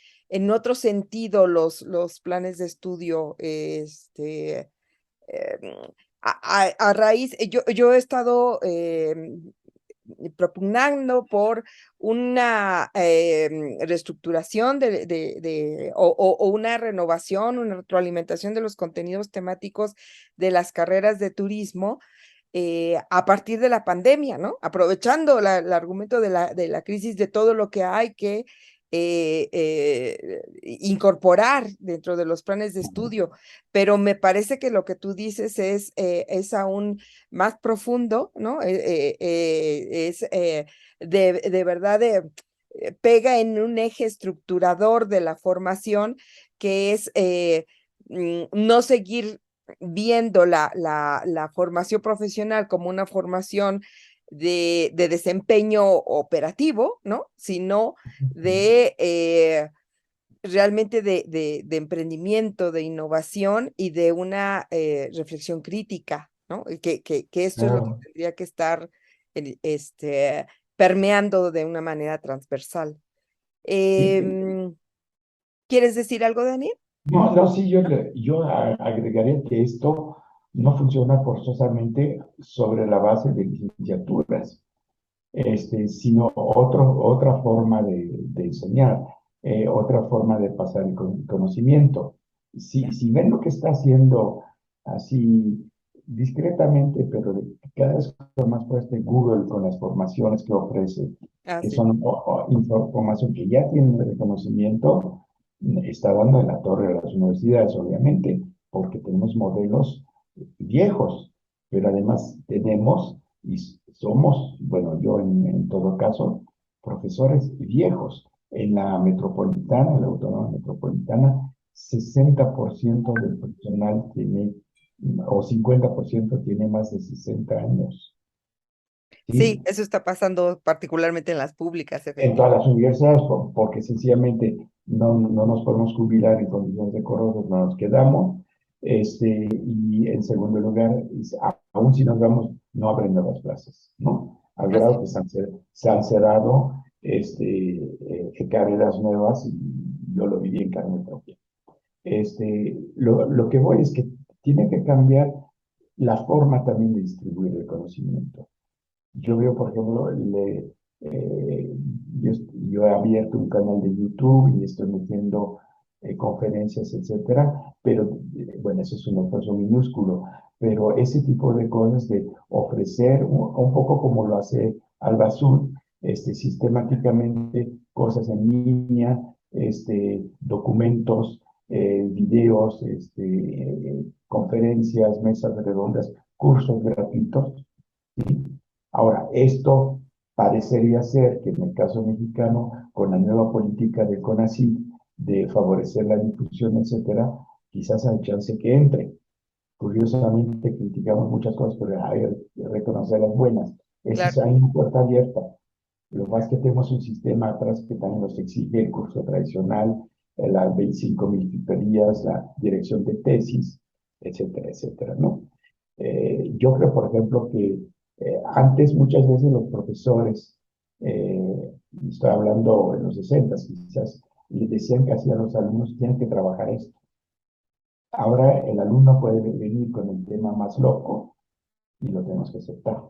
otro sentido los planes de estudio, em, a raíz, yo he estado propugnando por una reestructuración o una renovación, una retroalimentación de los contenidos temáticos de las carreras de turismo a partir de la pandemia, ¿no? Aprovechando el argumento de la crisis, de todo lo que hay que incorporar dentro de los planes de estudio, pero me parece que lo que tú dices es aún más profundo, ¿no? De verdad pega en un eje estructurador de la formación que es no seguir viendo la formación profesional como una formación de desempeño operativo, ¿no? Sino de realmente de emprendimiento, de innovación y de una reflexión crítica, ¿no? Y que esto es lo que Claro. tendría que estar permeando de una manera transversal. Sí, ¿Quieres decir algo, Daniel? no, no, sí, yo agregaría que esto no funciona forzosamente sobre la base de licenciaturas, sino otra forma de enseñar, otra forma de pasar el conocimiento. Ya. Si ven lo que está haciendo así discretamente, pero cada vez con más fuerte Google con las formaciones que ofrece, Ah, que sí. son información que ya tienen reconocimiento, está dando en la torre a las universidades, obviamente, porque tenemos modelos viejos, pero además tenemos y somos, bueno, yo en todo caso, profesores viejos. En la metropolitana, en la autónoma metropolitana, 60% del personal tiene, o 50% tiene más de 60 años. Sí, ¿Sí? eso está pasando particularmente en las públicas, En todas efectivamente. las universidades, porque sencillamente no nos podemos jubilar en condiciones decorosas, no nos quedamos. Y en segundo lugar, aún si nos vamos, no abren nuevas plazas, ¿no? Al Así. grado que se han cerrado carreras nuevas y yo lo viví en carne propia. Lo que voy es que tiene que cambiar la forma también de distribuir el conocimiento. Yo veo, por ejemplo, eh, yo, yo he abierto un canal de YouTube y estoy metiendo conferencias, etcétera, pero bueno, eso es un esfuerzo minúsculo, pero ese tipo de cosas de ofrecer un poco como lo hace Alba Azul, sistemáticamente cosas en línea, documentos, videos, conferencias, mesas redondas, cursos gratuitos. ¿Sí? Ahora, esto parecería ser que en el caso mexicano, con la nueva política de CONACYT, de favorecer la difusión, etcétera, quizás hay chance que entre. Curiosamente, criticamos muchas cosas, pero hay que reconocer las buenas. Esa es Claro. ahí una puerta abierta. Lo más que tenemos un sistema atrás que también nos exige el curso tradicional, las 25.000 tutorías, la dirección de tesis, etcétera, etcétera, ¿no? Yo creo, por ejemplo, que antes muchas veces los profesores, estoy hablando en los 60 quizás, les decían que hacían los alumnos, tienen que trabajar esto. Ahora el alumno puede venir con el tema más loco y lo tenemos que aceptar.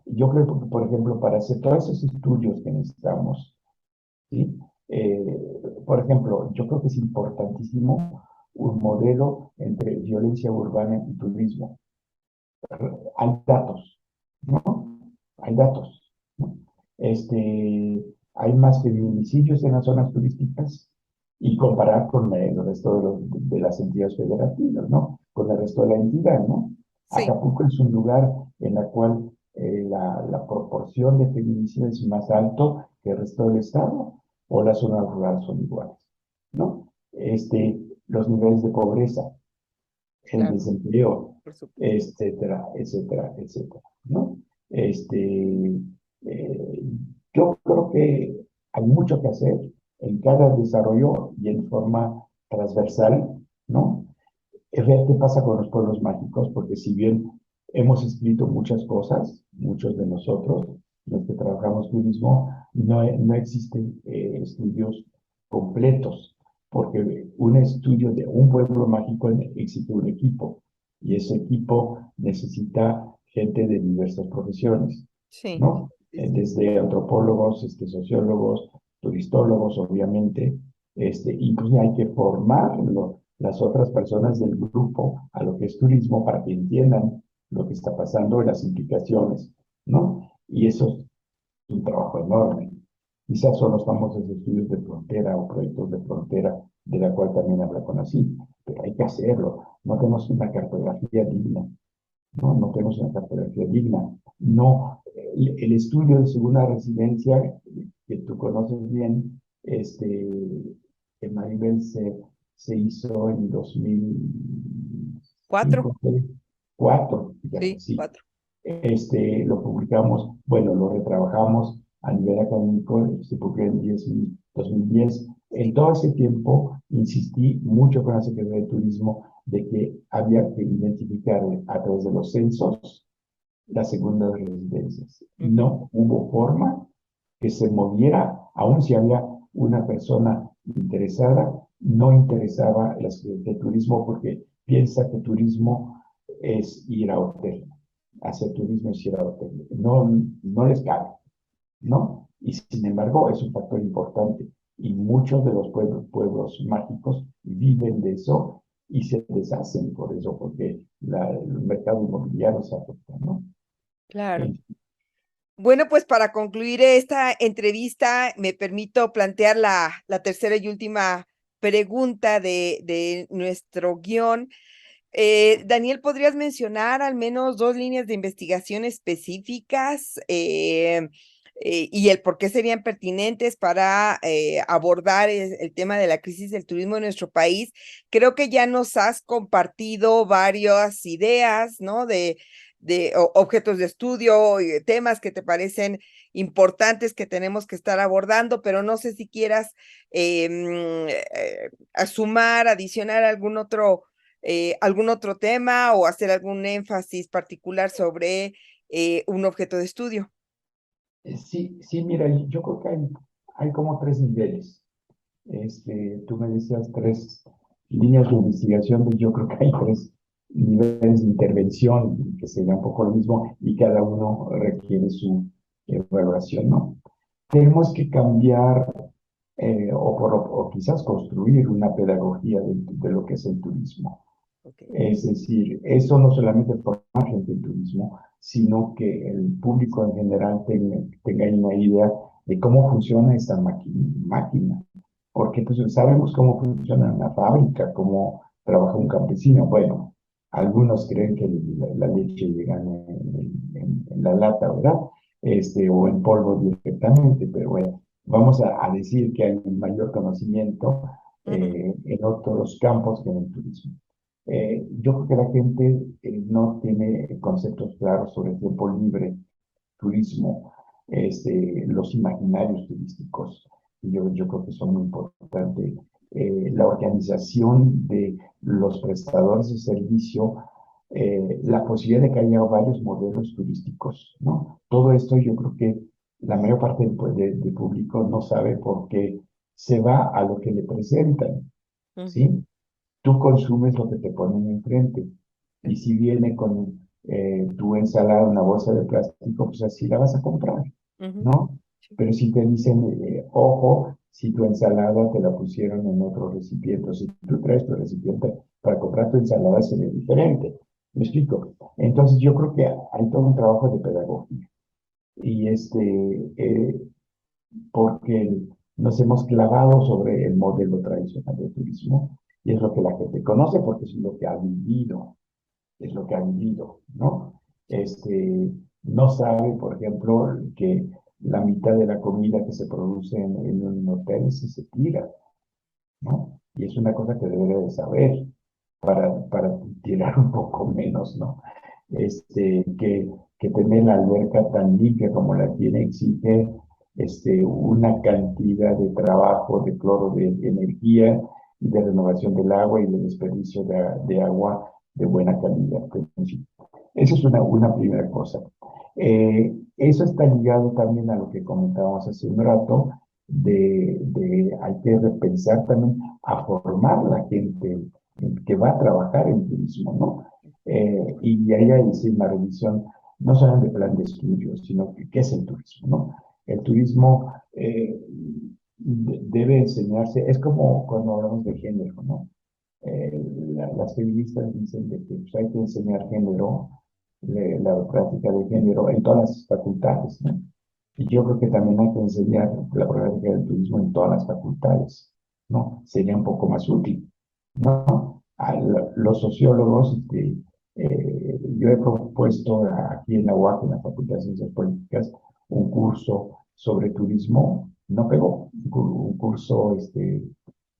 Yo creo que, por ejemplo, para hacer todos esos estudios que necesitamos, ¿sí? Por ejemplo, yo creo que es importantísimo un modelo entre violencia urbana y turismo. Hay datos, ¿no? Hay datos, ¿no? Hay más feminicidios en las zonas turísticas y comparar con el resto de las entidades federativas, ¿no? Con el resto de la entidad, ¿no? Sí, Acapulco es un lugar en la cual la proporción de feminicidios es más alto que el resto del estado, o las zonas rurales son iguales, ¿no? Los niveles de pobreza, el claro, desempleo, por supuesto. etcétera, etcétera, etcétera, ¿no? Este, eh, yo creo que hay mucho que hacer en cada desarrollo y en forma transversal, ¿no? Es ver qué pasa con los pueblos mágicos, porque si bien hemos escrito muchas cosas, muchos de nosotros, los que trabajamos turismo, no existen estudios completos, porque un estudio de un pueblo mágico existe un equipo, y ese equipo necesita gente de diversas profesiones, Sí, ¿no? sí, sí. Desde antropólogos, sociólogos, turistólogos, obviamente, incluso hay que formarlo las otras personas del grupo a lo que es turismo para que entiendan lo que está pasando y las implicaciones, ¿no? Y eso es un trabajo enorme. Quizás son los famosos estudios de frontera o proyectos de frontera, de la cual también habla CONACYT, pero hay que hacerlo. No tenemos una cartografía digna, ¿no? No tenemos una cartografía digna. No, el estudio de segunda residencia, que tú conoces bien, que Maribel se hizo en Cuatro, 4, fíjate, sí, sí. cuatro. Lo publicamos, bueno, lo retrabajamos a nivel académico, se publicó en 2010. En Sí. todo ese tiempo insistí mucho con la Secretaría de Turismo de que había que identificar a través de los censos las segundas residencias. Ujú. No hubo forma que se moviera, aun si había una persona interesada, no interesaba la Secretaría de Turismo porque piensa que turismo es ir a hotel, hacer turismo es ir a hotel. No, no les cabe, ¿no? Y sin embargo es un factor importante y muchos de los pueblos mágicos viven de eso y se deshacen por eso, porque el mercado inmobiliario se afecta, ¿no? Claro. Eh, Bueno, pues para concluir esta entrevista, me permito plantear la tercera y última pregunta de nuestro guión. Daniel, ¿podrías mencionar al menos dos líneas de investigación específicas y el por qué serían pertinentes para abordar el tema de la crisis del turismo en nuestro país? Creo que ya nos has compartido varias ideas, ¿no? De objetos de estudio y temas que te parecen importantes que tenemos que estar abordando, pero no sé si quieras sumar, adicionar algún otro tema o hacer algún énfasis particular sobre un objeto de estudio. Sí, sí, mira, yo creo que hay como tres niveles. Tú me decías tres líneas de investigación, yo creo que hay tres niveles de intervención, que sería un poco lo mismo, y cada uno requiere su evaluación, ¿no? Tenemos que cambiar o quizás construir una pedagogía de lo que es el turismo. Okay. Es decir, eso no solamente forma gente en turismo, sino que el público en general tenga una idea de cómo funciona esta máquina. Porque pues, sabemos cómo funciona una fábrica, cómo trabaja un campesino. Bueno, algunos creen que la leche llega en la lata, ¿verdad? O en polvo directamente, pero bueno, vamos a decir que hay un mayor conocimiento Ujú, en otros campos que en el turismo. Yo creo que la gente no tiene conceptos claros sobre el tiempo libre, turismo, los imaginarios turísticos. Yo creo que son muy importantes. La organización de los prestadores de servicio, la posibilidad de que haya varios modelos turísticos, ¿no? Todo esto yo creo que la mayor parte del público no sabe por qué se va a lo que le presentan, ujú, ¿sí? Tú consumes lo que te ponen enfrente. Y si viene con tu ensalada, una bolsa de plástico, pues así la vas a comprar, ujú, ¿no? sí, Pero si te dicen, ojo, si tu ensalada te la pusieron en otro recipiente, o si tú traes tu recipiente para comprar tu ensalada, se ve diferente. ¿Me claro. explico? Entonces yo creo que hay todo un trabajo de pedagogía. Y porque nos hemos clavado sobre el modelo tradicional de turismo y es lo que la gente conoce porque es lo que ha vivido, es lo que ha vivido, ¿no? No sabe, por ejemplo, que la mitad de la comida que se produce en un hotel se tira, ¿no? Y es una cosa que debería de saber para tirar un poco menos, ¿no? Que tener la alberca tan limpia como la tiene exige una cantidad de trabajo, de cloro, de energía y de renovación del agua y de desperdicio de agua de buena calidad. En fin, eso es una primera cosa. Eso está ligado también a lo que comentábamos hace un rato, hay que repensar también a formar la gente que va a trabajar en turismo, ¿no? Y ahí hay una revisión no solo de plan de estudios, sino que qué es el turismo, ¿no? El turismo debe enseñarse, es como cuando hablamos de género, ¿no? Las feministas dicen de que pues, hay que enseñar género, la práctica de género en todas las facultades, ¿no? Y yo creo que también hay que enseñar la práctica del turismo en todas las facultades, ¿no? Sería un poco más útil, ¿no? Los sociólogos, yo he propuesto aquí en la UAC, en la Facultad de Ciencias Políticas, un curso sobre turismo, no pegó, un curso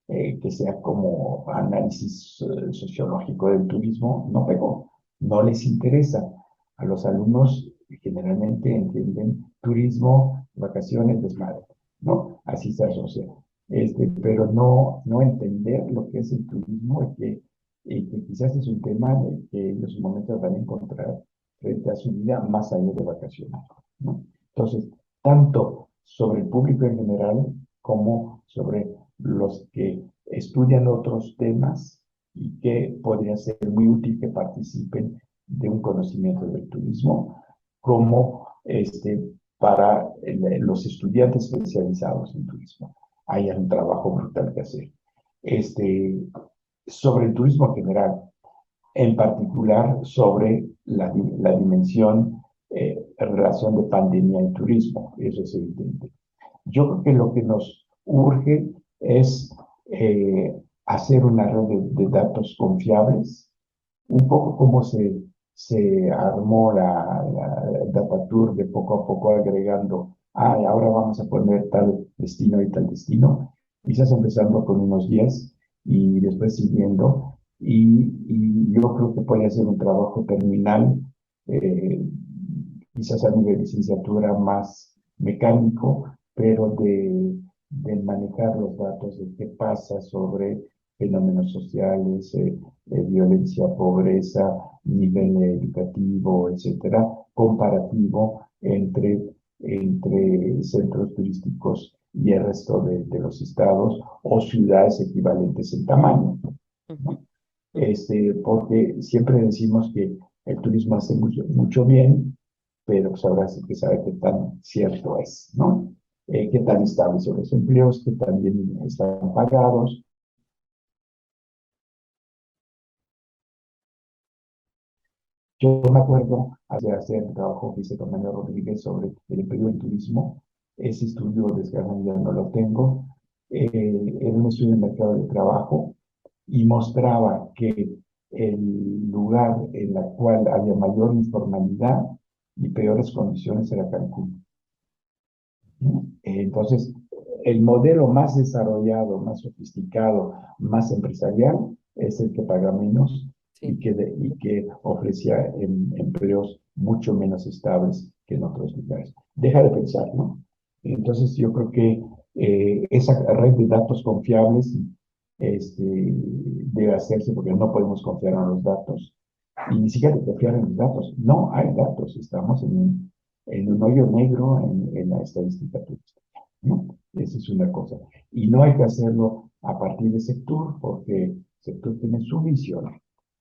que sea como análisis sociológico del turismo, no pegó, no les interesa. A los alumnos generalmente entienden turismo, vacaciones, desmadre, ¿no? Así se asocia. Pero no entender lo que es el turismo y que quizás es un tema que en su momento van a encontrar frente a su vida más allá de vacacionar, ¿no? Entonces, tanto sobre el público en general como sobre los que estudian otros temas y que podría ser muy útil que participen de un conocimiento del turismo, como para los estudiantes especializados en turismo. Hay un trabajo brutal que hacer. Sobre el turismo en general, en particular sobre la dimensión en relación de pandemia y turismo, eso es evidente. Yo creo que lo que nos urge es hacer una red de datos confiables, un poco como se armó la Data Tour de poco a poco agregando, ahora vamos a poner tal destino y tal destino, quizás empezando con unos 10 y después siguiendo, y yo creo que puede ser un trabajo terminal, eh, quizás a nivel de licenciatura más mecánico, pero de manejar los datos de qué pasa sobre fenómenos sociales, violencia, pobreza, nivel educativo, etcétera, comparativo entre centros turísticos y el resto de los estados o ciudades equivalentes en tamaño, ¿no? Porque siempre decimos que el turismo hace mucho bien, pero pues ahora sí que sabe qué tan cierto es, ¿no? Qué tan estables son los empleos, qué tan bien están pagados. Yo me acuerdo hacer un trabajo que hice con Manuel Rodríguez sobre el empleo en turismo. Ese estudio, desgraciadamente, ya no lo tengo. Era un estudio de mercado de trabajo y mostraba que el lugar en el cual había mayor informalidad y peores condiciones era Cancún. Entonces, el modelo más desarrollado, más sofisticado, más empresarial es el que paga menos Sí. y que ofrecía empleos mucho menos estables que en otros lugares. Deja de pensar, ¿no? Entonces, yo creo que esa red de datos confiables debe hacerse porque no podemos confiar en los datos y ni siquiera confiar en los datos. No hay datos, estamos en un hoyo negro en la estadística turística, ¿no? Esa es una cosa. Y no hay que hacerlo a partir de sector, porque sector tiene su visión,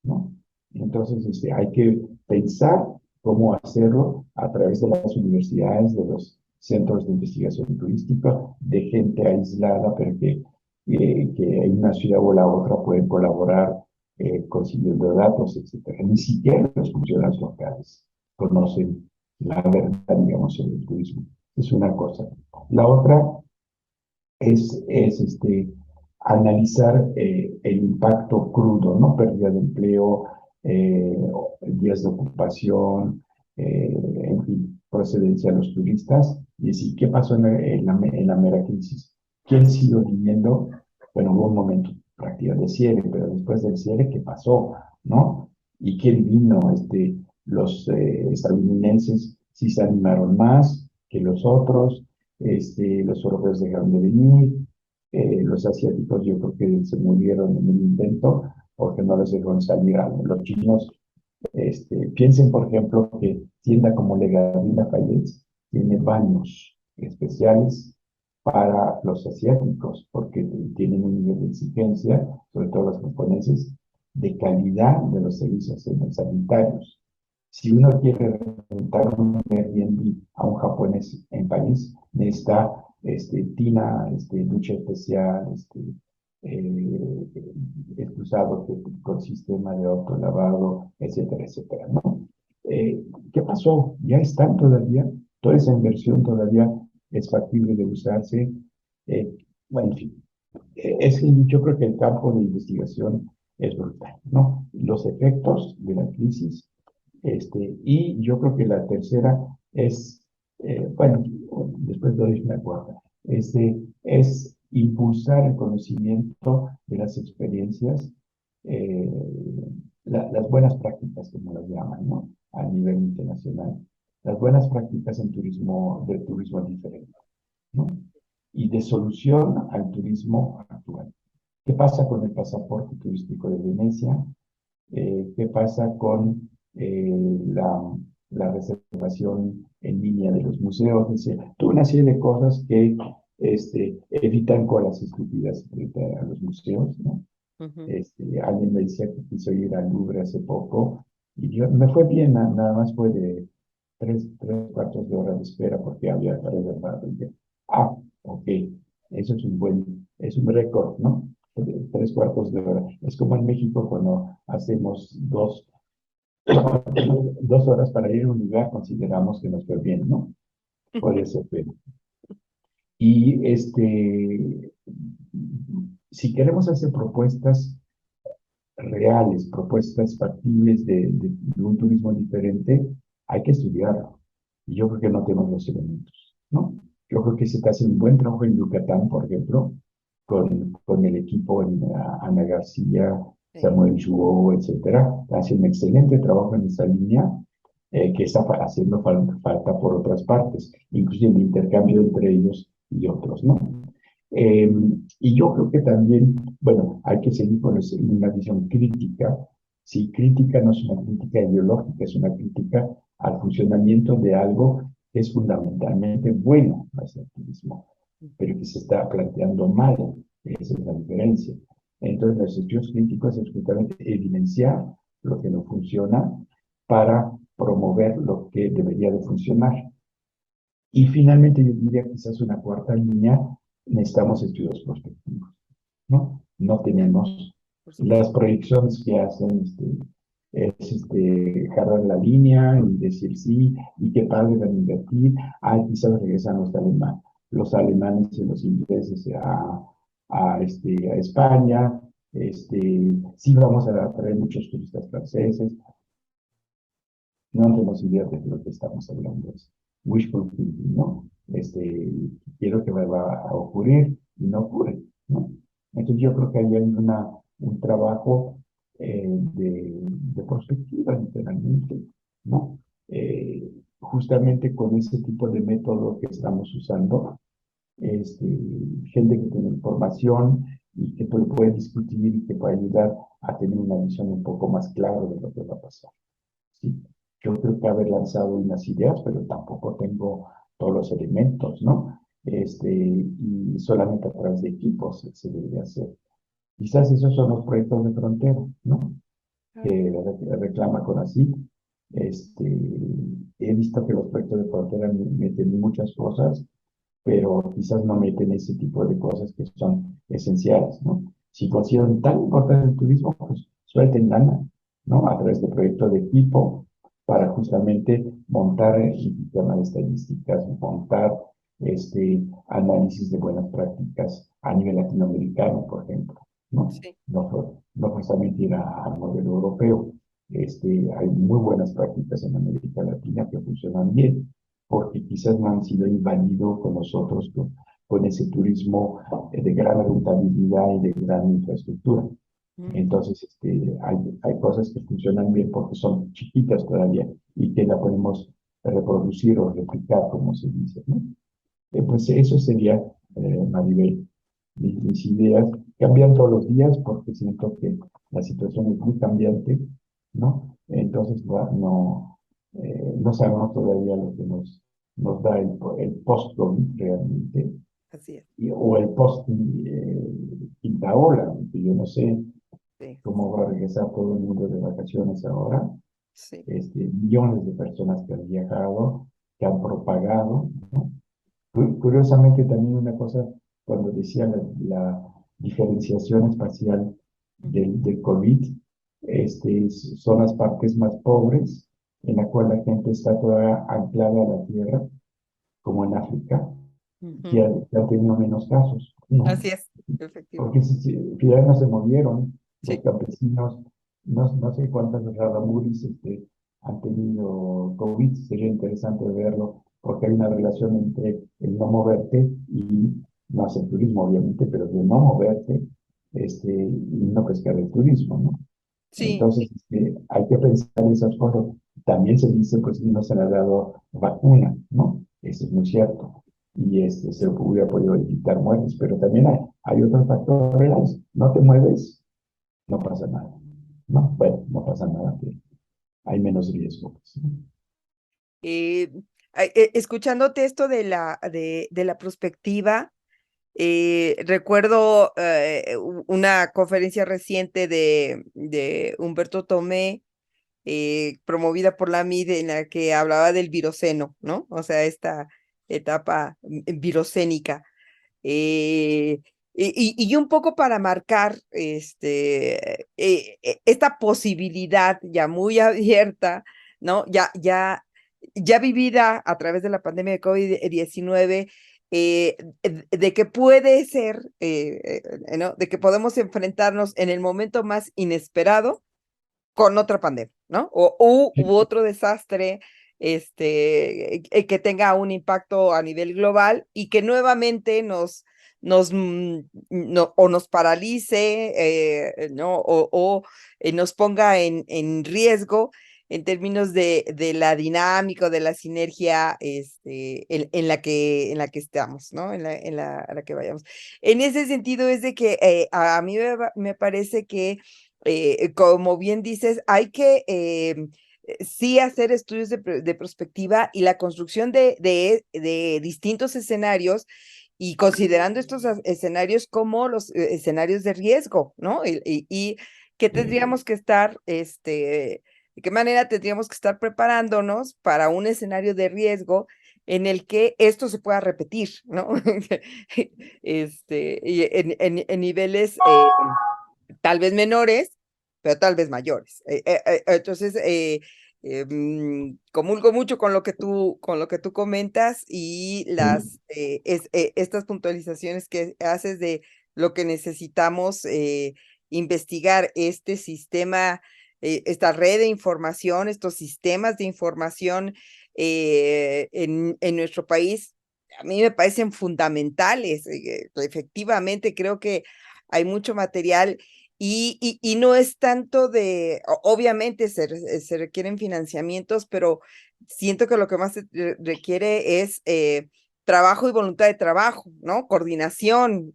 ¿no? Entonces, hay que pensar cómo hacerlo a través de las universidades, de los centros de investigación turística, de gente aislada, pero que en una ciudad o la otra pueden colaborar consiguiendo datos, etcétera. Ni siquiera los funcionarios locales conocen la verdad, digamos, sobre el turismo. Es una cosa. La otra es analizar el impacto crudo, ¿no? Pérdida de empleo, eh, días de ocupación, en fin, procedencia de los turistas, y decir qué pasó en la mera crisis. ¿Quién siguió viviendo? Bueno, hubo un momento prácticamente de cierre, pero después del cierre, ¿qué pasó? ¿No? ¿Y quién vino? Los estadounidenses sí se animaron más que los otros, los europeos dejaron de venir, los asiáticos yo creo que se murieron en el intento porque no les dejaron salir a los chinos. Piensen, por ejemplo, que tienda como Le Gardin Lafayette tiene baños especiales para los asiáticos, porque tienen un nivel de exigencia, sobre todo los japoneses, de calidad de los servicios sanitarios. Si uno quiere rentar un Airbnb a un japonés en París, necesita tina, ducha especial, eh, excusado con sistema de autolavado, etcétera, etcétera, ¿no? ¿Qué pasó? Ya están todavía, toda esa inversión todavía es factible de usarse. Bueno, en fin, es que yo creo que el campo de investigación es brutal, ¿no? Los efectos de la crisis, y yo creo que la tercera es, bueno, después de hoy me acuerdo, es impulsar el conocimiento de las experiencias, eh, las buenas prácticas, como las llaman, ¿no? A nivel internacional. Las buenas prácticas en turismo, del turismo diferente, ¿no? Y de solución al turismo actual. ¿Qué pasa con el pasaporte turístico de Venecia? ¿Qué pasa con la reservación en línea de los museos? Es decir, toda una serie de cosas que evitan colas estúpidas frente a los museos, ¿no? Ujú. Alguien me decía que quiso ir al Louvre hace poco y yo, me fue bien, nada más fue de tres cuartos de hora de espera porque había reservado. Y yo, ah, ok, eso es un récord, ¿no? Tres cuartos de hora. Es como en México cuando hacemos 2 horas para ir a un lugar, consideramos que nos fue bien, ¿no? Por eso fue. Y si queremos hacer propuestas reales, propuestas factibles de un turismo diferente, hay que estudiarlo. Y yo creo que no tenemos los elementos, ¿no? Yo creo que se está haciendo un buen trabajo en Yucatán, por ejemplo, con el equipo en Ana García, Sí. Samuel Chuo, etcétera. Hace un excelente trabajo en esa línea que está haciendo falta por otras partes, incluso el intercambio entre ellos y otros, ¿no? Eh, y yo creo que también, bueno, hay que seguir con una visión crítica. Si crítica no es una crítica ideológica, es una crítica al funcionamiento de algo que es fundamentalmente bueno hacia el turismo, pero que se está planteando mal. Esa es la diferencia. Entonces, los estudios críticos es justamente evidenciar lo que no funciona para promover lo que debería de funcionar. Y finalmente, yo diría quizás una cuarta línea, necesitamos estudios prospectivos, ¿no? No Claro, tenemos por supuesto. las proyecciones que hacen, jalar la línea y decir sí, y qué padre van a invertir. Ah, quizás regresan los alemanes y los ingleses a España. Sí vamos a traer muchos turistas franceses. No tenemos idea de lo que estamos hablando. Es wishful thinking, ¿no? Quiero que va a ocurrir y no ocurre, ¿no? Entonces yo creo que ahí hay un trabajo de perspectiva, literalmente, ¿no? Justamente con ese tipo de método que estamos usando, este, gente que tiene información y que puede discutir y que puede ayudar a tener una visión un poco más clara de lo que va a pasar. ¿Sí? Yo creo que haber lanzado unas ideas, pero tampoco tengo todos los elementos, ¿no? Y solamente a través de equipos se debe hacer. Quizás esos son los proyectos de frontera, ¿no? Claro. Que reclama CONACYT. He visto que los proyectos de frontera meten muchas cosas, pero quizás no meten ese tipo de cosas que son esenciales, ¿no? Si consideran tan importante el turismo, pues suelten lana, ¿no? A través de proyectos de equipo para justamente montar el tema de estadísticas, montar análisis de buenas prácticas a nivel latinoamericano, por ejemplo, ¿no? Sí. No precisamente ir al modelo europeo. Hay muy buenas prácticas en América Latina que funcionan bien porque quizás no han sido invadidos con nosotros, con ese turismo de gran rentabilidad y de gran infraestructura. Ujú. Entonces, hay cosas que funcionan bien porque son chiquitas todavía y que la podemos reproducir o replicar, como se dice, ¿no? Pues eso sería, Maribel, mis ideas. Cambian todos los días porque siento que la situación es muy cambiante, ¿no? Entonces, no sabemos todavía lo que nos da el post-COVID realmente, Así es. o el post-quinta ola, que yo no sé Sí, cómo va a regresar todo el mundo de vacaciones ahora. sí. Millones de personas que han viajado, que han propagado, ¿no? Curiosamente también una cosa, cuando decía la diferenciación espacial Ujú. del COVID, son las partes más pobres, en la cual la gente está toda anclada a la tierra, como en África, Ujú. que ha tenido menos casos, ¿no? Así es, Porque efectivamente. fíjate, no se movieron, los Sí. campesinos, no sé cuántas raramuris han tenido COVID, sería interesante verlo, porque hay una relación entre el no moverte y no hacer turismo, obviamente, pero de no moverte, y no pescar el turismo, ¿no? Sí. Entonces, hay que pensar esas cosas. También se dice, pues, no se le ha dado vacuna, ¿no? Eso es muy cierto. Y se hubiera podido evitar muertes, pero también hay otros factores reales. No te mueves, no pasa nada. No, bueno, no pasa nada, que hay menos riesgo, pues, ¿no? Eh, Escuchándote esto de la prospectiva, recuerdo una conferencia reciente de Humberto Tomé, promovida por la MID, en la que hablaba del viroceno, ¿no? O sea, esta etapa virocénica. eh, y un poco para marcar esta posibilidad ya muy abierta, ¿no? Ya vivida a través de la pandemia de COVID-19, de que puede ser, ¿no? De que podemos enfrentarnos en el momento más inesperado con otra pandemia, ¿no? U otro desastre que tenga un impacto a nivel global y que nuevamente o nos paralice, ¿no? Nos ponga en riesgo en términos de la dinámica, de la sinergia en la que estamos, ¿no? En la que vayamos. En ese sentido es de que a mí me parece que como bien dices, hay que sí hacer estudios de prospectiva y la construcción de distintos escenarios y considerando estos escenarios como los escenarios de riesgo, ¿no? Y que tendríamos que estar, de qué manera tendríamos que estar preparándonos para un escenario de riesgo en el que esto se pueda repetir, ¿no? Y en niveles tal vez menores, pero tal vez mayores. Entonces, comulgo mucho con lo que tú comentas y Sí, estas puntualizaciones que haces de lo que necesitamos investigar este sistema, esta red de información, estos sistemas de información en nuestro país. A mí me parecen fundamentales. Efectivamente, creo que hay mucho material y no es tanto obviamente se requieren financiamientos, pero siento que lo que más se requiere es trabajo y voluntad de trabajo, ¿no? Coordinación,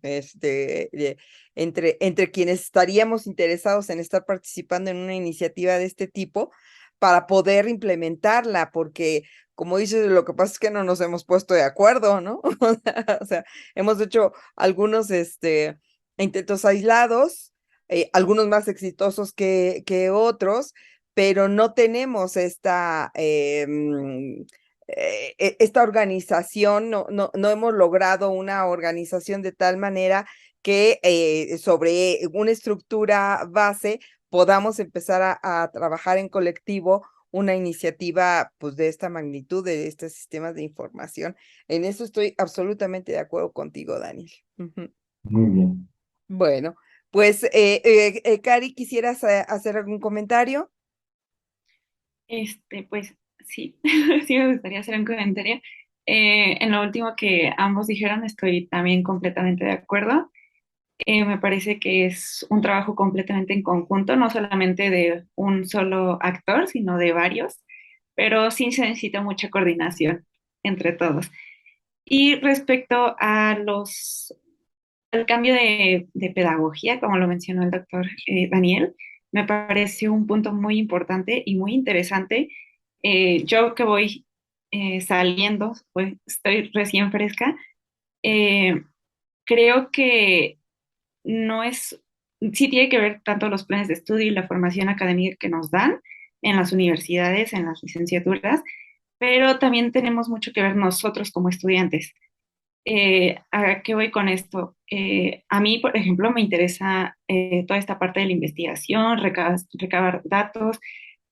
entre quienes estaríamos interesados en estar participando en una iniciativa de este tipo para poder implementarla, porque como dices, lo que pasa es que no nos hemos puesto de acuerdo, ¿no? O sea, hemos hecho algunos, intentos aislados, algunos más exitosos que otros, pero no tenemos esta organización, no hemos logrado una organización de tal manera que sobre una estructura base podamos empezar a trabajar en colectivo una iniciativa pues de esta magnitud, de estos sistemas de información. En eso estoy absolutamente de acuerdo contigo, Daniel. Ujú. muy bien. Bueno, pues, Cari, ¿quisieras hacer algún comentario? Pues sí, sí me gustaría hacer un comentario. En lo último que ambos dijeron, estoy también completamente de acuerdo. Me parece que es un trabajo completamente en conjunto, no solamente de un solo actor, sino de varios, pero sí se necesita mucha coordinación entre todos. Y respecto a al cambio de pedagogía, como lo mencionó el doctor Daniel, me pareció un punto muy importante y muy interesante. Yo que voy saliendo, pues estoy recién fresca, eh, creo que no es, sí tiene que ver tanto los planes de estudio y la formación académica que nos dan en las universidades, en las licenciaturas, pero también tenemos mucho que ver nosotros como estudiantes. ¿A qué voy con esto? A mí, por ejemplo, me interesa toda esta parte de la investigación, recabar datos,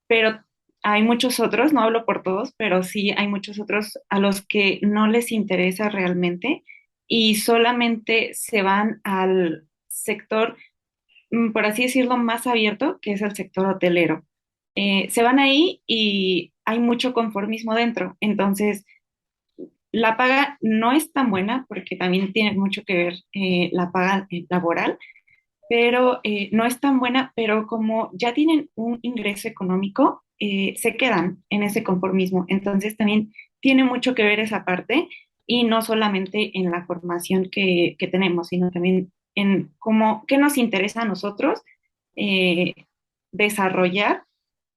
pero hay muchos otros, no hablo por todos, pero sí hay muchos otros a los que no les interesa realmente y solamente se van al sector, por así decirlo, más abierto, que es el sector hotelero. Se van ahí y hay mucho conformismo dentro. Entonces, la paga no es tan buena porque también tiene mucho que ver la paga laboral, pero no es tan buena, pero como ya tienen un ingreso económico, se quedan en ese conformismo. Entonces también tiene mucho que ver esa parte y no solamente en la formación que tenemos, sino también en cómo, qué nos interesa a nosotros eh, desarrollar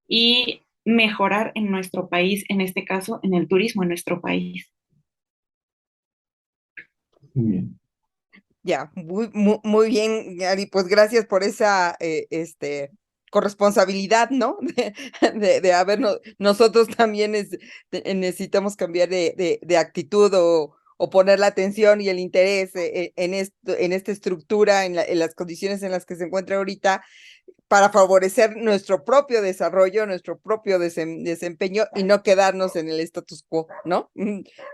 y mejorar en nuestro país, en este caso, en el turismo en nuestro país. Muy bien. Ya, muy bien, Gary, pues gracias por esa corresponsabilidad, ¿no? De habernos, nosotros también necesitamos cambiar de actitud o poner la atención y el interés en esto, en esta estructura, en las condiciones en las que se encuentra ahorita, para favorecer nuestro propio desarrollo, nuestro propio desempeño y no quedarnos en el status quo, ¿no?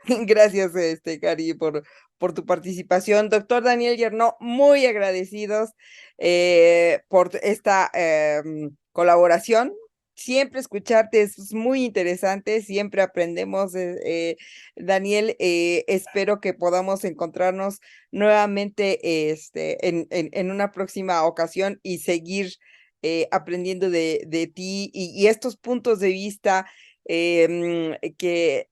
Gracias, Cari, por tu participación. Doctor Daniel Yerno, muy agradecidos por esta colaboración. Siempre escucharte es muy interesante, siempre aprendemos, Daniel. Espero que podamos encontrarnos nuevamente en una próxima ocasión y seguir aprendiendo de ti y estos puntos de vista que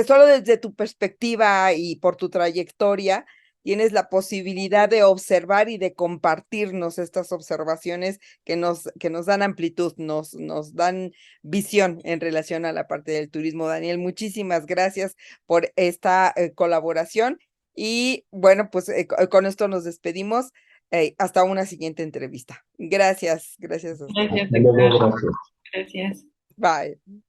solo desde tu perspectiva y por tu trayectoria tienes la posibilidad de observar y de compartirnos estas observaciones que nos dan amplitud, nos dan visión en relación a la parte del turismo. Daniel, muchísimas gracias por esta colaboración y bueno, pues con esto nos despedimos. Hasta una siguiente entrevista. Gracias, gracias. Gracias, Hasta luego, doctor. gracias. Gracias. Bye.